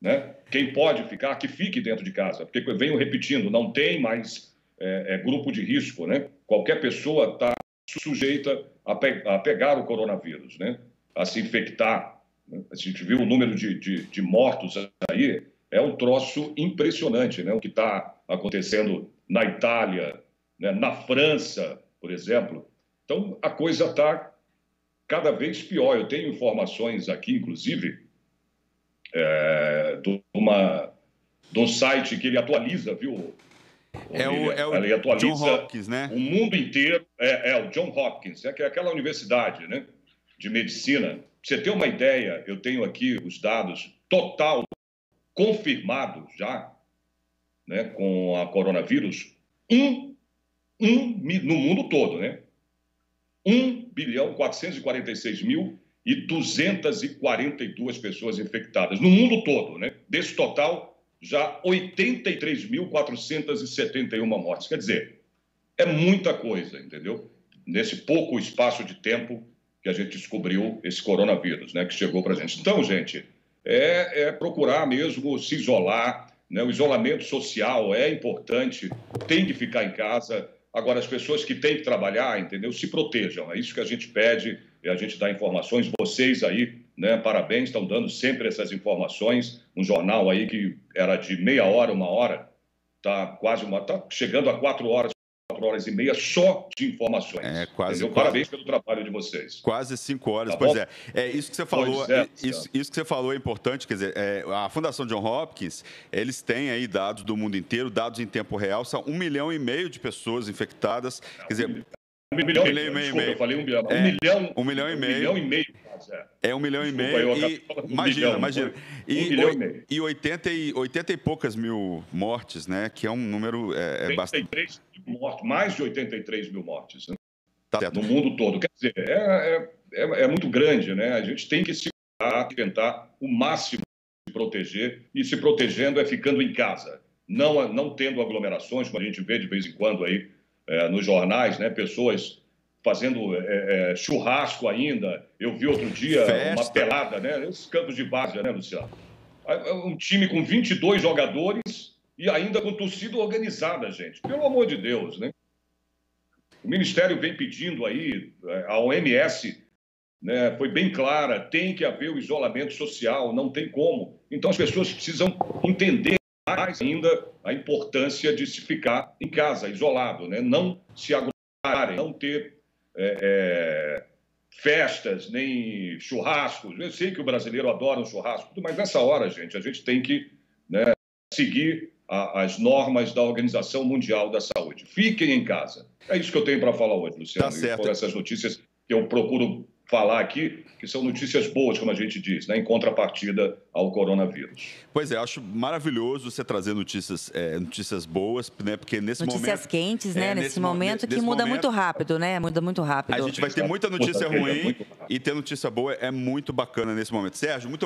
Né? Quem pode ficar, que fique dentro de casa, porque eu venho repetindo, não tem mais grupo de risco, né? Qualquer pessoa está sujeita a pegar o coronavírus, né? A se infectar. Né? A gente viu o número de mortos aí, é um troço impressionante, né? O que está acontecendo na Itália, né? Na França, por exemplo. Então, a coisa está cada vez pior. Eu tenho informações aqui, inclusive, de um site que ele atualiza, viu? Ele atualiza John Hopkins, né? O mundo inteiro. O John Hopkins, que é aquela universidade, né, de medicina. Pra você ter uma ideia, eu tenho aqui os dados total confirmados já, né, com a coronavírus, no mundo todo, né? 1.446.242 pessoas infectadas no mundo todo, né? Desse total, já 83.471 mortes. Quer dizer, é muita coisa, entendeu? Nesse pouco espaço de tempo que a gente descobriu esse coronavírus, né, que chegou para a gente. Então, gente, procurar mesmo se isolar, né? O isolamento social é importante, tem que ficar em casa. Agora, as pessoas que têm que trabalhar, entendeu? Se protejam. É isso que a gente pede, e a gente dá informações. Vocês aí, né? Parabéns, estão dando sempre essas informações. Um jornal aí que era de meia hora, 1 hora, está chegando a 4 horas e meia só de informações. Parabéns pelo trabalho de vocês. Quase 5 horas, Tá pois bom? Isso que você falou, isso que você falou é importante, quer dizer, a Fundação John Hopkins, eles têm aí dados do mundo inteiro, dados em tempo real, são 1,5 milhão de pessoas infectadas, quer dizer... 1 milhão e meio, desculpa, eu falei 1 milhão. 1 milhão e meio. 1 milhão e meio. 1,5 milhão. Imagina. E 80 e poucas mil mortes, né? Que é um número bastante... Mais de 83 mil mortes, né? Tá certo. No mundo todo. Quer dizer, é muito grande, né? A gente tem que se tentar o máximo se proteger, e se protegendo é ficando em casa, não tendo aglomerações, como a gente vê de vez em quando aí nos jornais, né? Pessoas fazendo churrasco ainda. Eu vi outro dia uma pelada, né? Esses campos de várzea, né, Luciano? Um time com 22 jogadores e ainda com torcida organizada, gente. Pelo amor de Deus, né? O Ministério vem pedindo aí, a OMS, né, foi bem clara, tem que haver o isolamento social, não tem como. Então as pessoas precisam entender mais ainda a importância de se ficar em casa, isolado, né? Não se aglomerarem, não ter festas, nem churrascos. Eu sei que o brasileiro adora um churrasco, mas nessa hora, gente, a gente tem que, né, seguir as normas da Organização Mundial da Saúde. Fiquem em casa. É isso que eu tenho para falar hoje, Luciano. Tá certo. E por essas notícias que eu procuro falar aqui, que são notícias boas, como a gente diz, né, em contrapartida ao coronavírus. Pois é, acho maravilhoso você trazer notícias boas, né? Porque nesse momento... Notícias quentes, né? Nesse momento que muda muito rápido, né? Muda muito rápido. A gente vai ter muita notícia ruim e ter notícia boa é muito bacana nesse momento. Sérgio, muito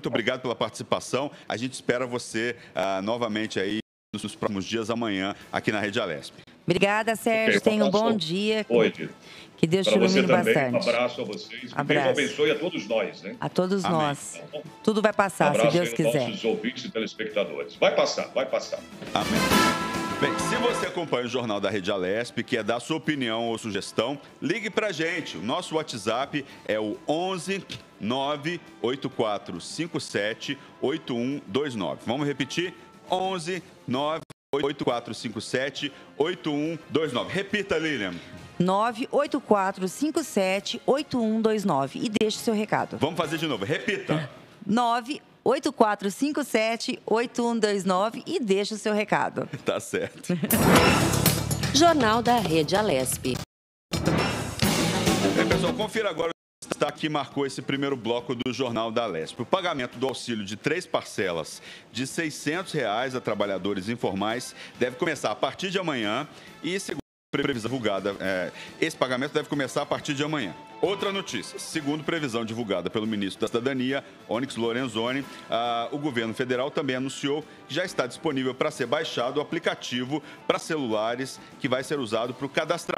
obrigado pela participação. A gente espera você novamente aí nos próximos dias, amanhã, aqui na Rede Alesp. Obrigada, Sérgio. Tenha um bom dia. Oi, Tito. Que Deus te ilumine bastante. Um abraço a vocês. Que Deus abençoe a todos nós, né? A todos nós. Tudo vai passar, se Deus quiser. Nossos ouvintes e telespectadores. Vai passar, vai passar. Amém. Bem, se você acompanha o Jornal da Rede Alesp, quer dar sua opinião ou sugestão, ligue pra gente. O nosso WhatsApp é o 11 98457 8129. Vamos repetir? 11 98457 98457-8129. Repita, Lilian. 98457-8129 e deixe seu recado. Vamos fazer de novo. Repita. 98457-8129 e deixe o seu recado. Tá certo. Jornal da Rede Alesp. Pessoal, confira agora o destaque que marcou esse primeiro bloco do Jornal da Alesp. O pagamento do auxílio de 3 parcelas de R$ 600 a trabalhadores informais deve começar a partir de amanhã e, segundo a previsão divulgada, esse pagamento deve começar a partir de amanhã. Outra notícia, segundo previsão divulgada pelo ministro da Cidadania, Onyx Lorenzoni, o governo federal também anunciou que já está disponível para ser baixado o aplicativo para celulares que vai ser usado para o cadastramento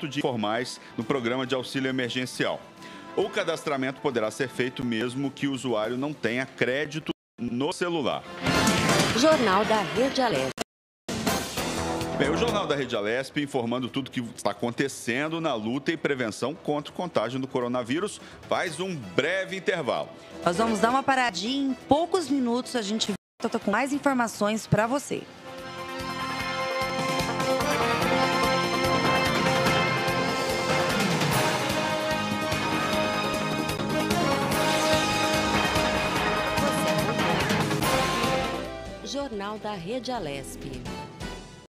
de informais no programa de auxílio emergencial. O cadastramento poderá ser feito mesmo que o usuário não tenha crédito no celular. Jornal da Rede Alesp. Bem, o Jornal da Rede Alesp informando tudo que está acontecendo na luta e prevenção contra o contágio do coronavírus. Faz um breve intervalo. Nós vamos dar uma paradinha, em poucos minutos a gente volta com mais informações para você. Jornal da Rede Alesp.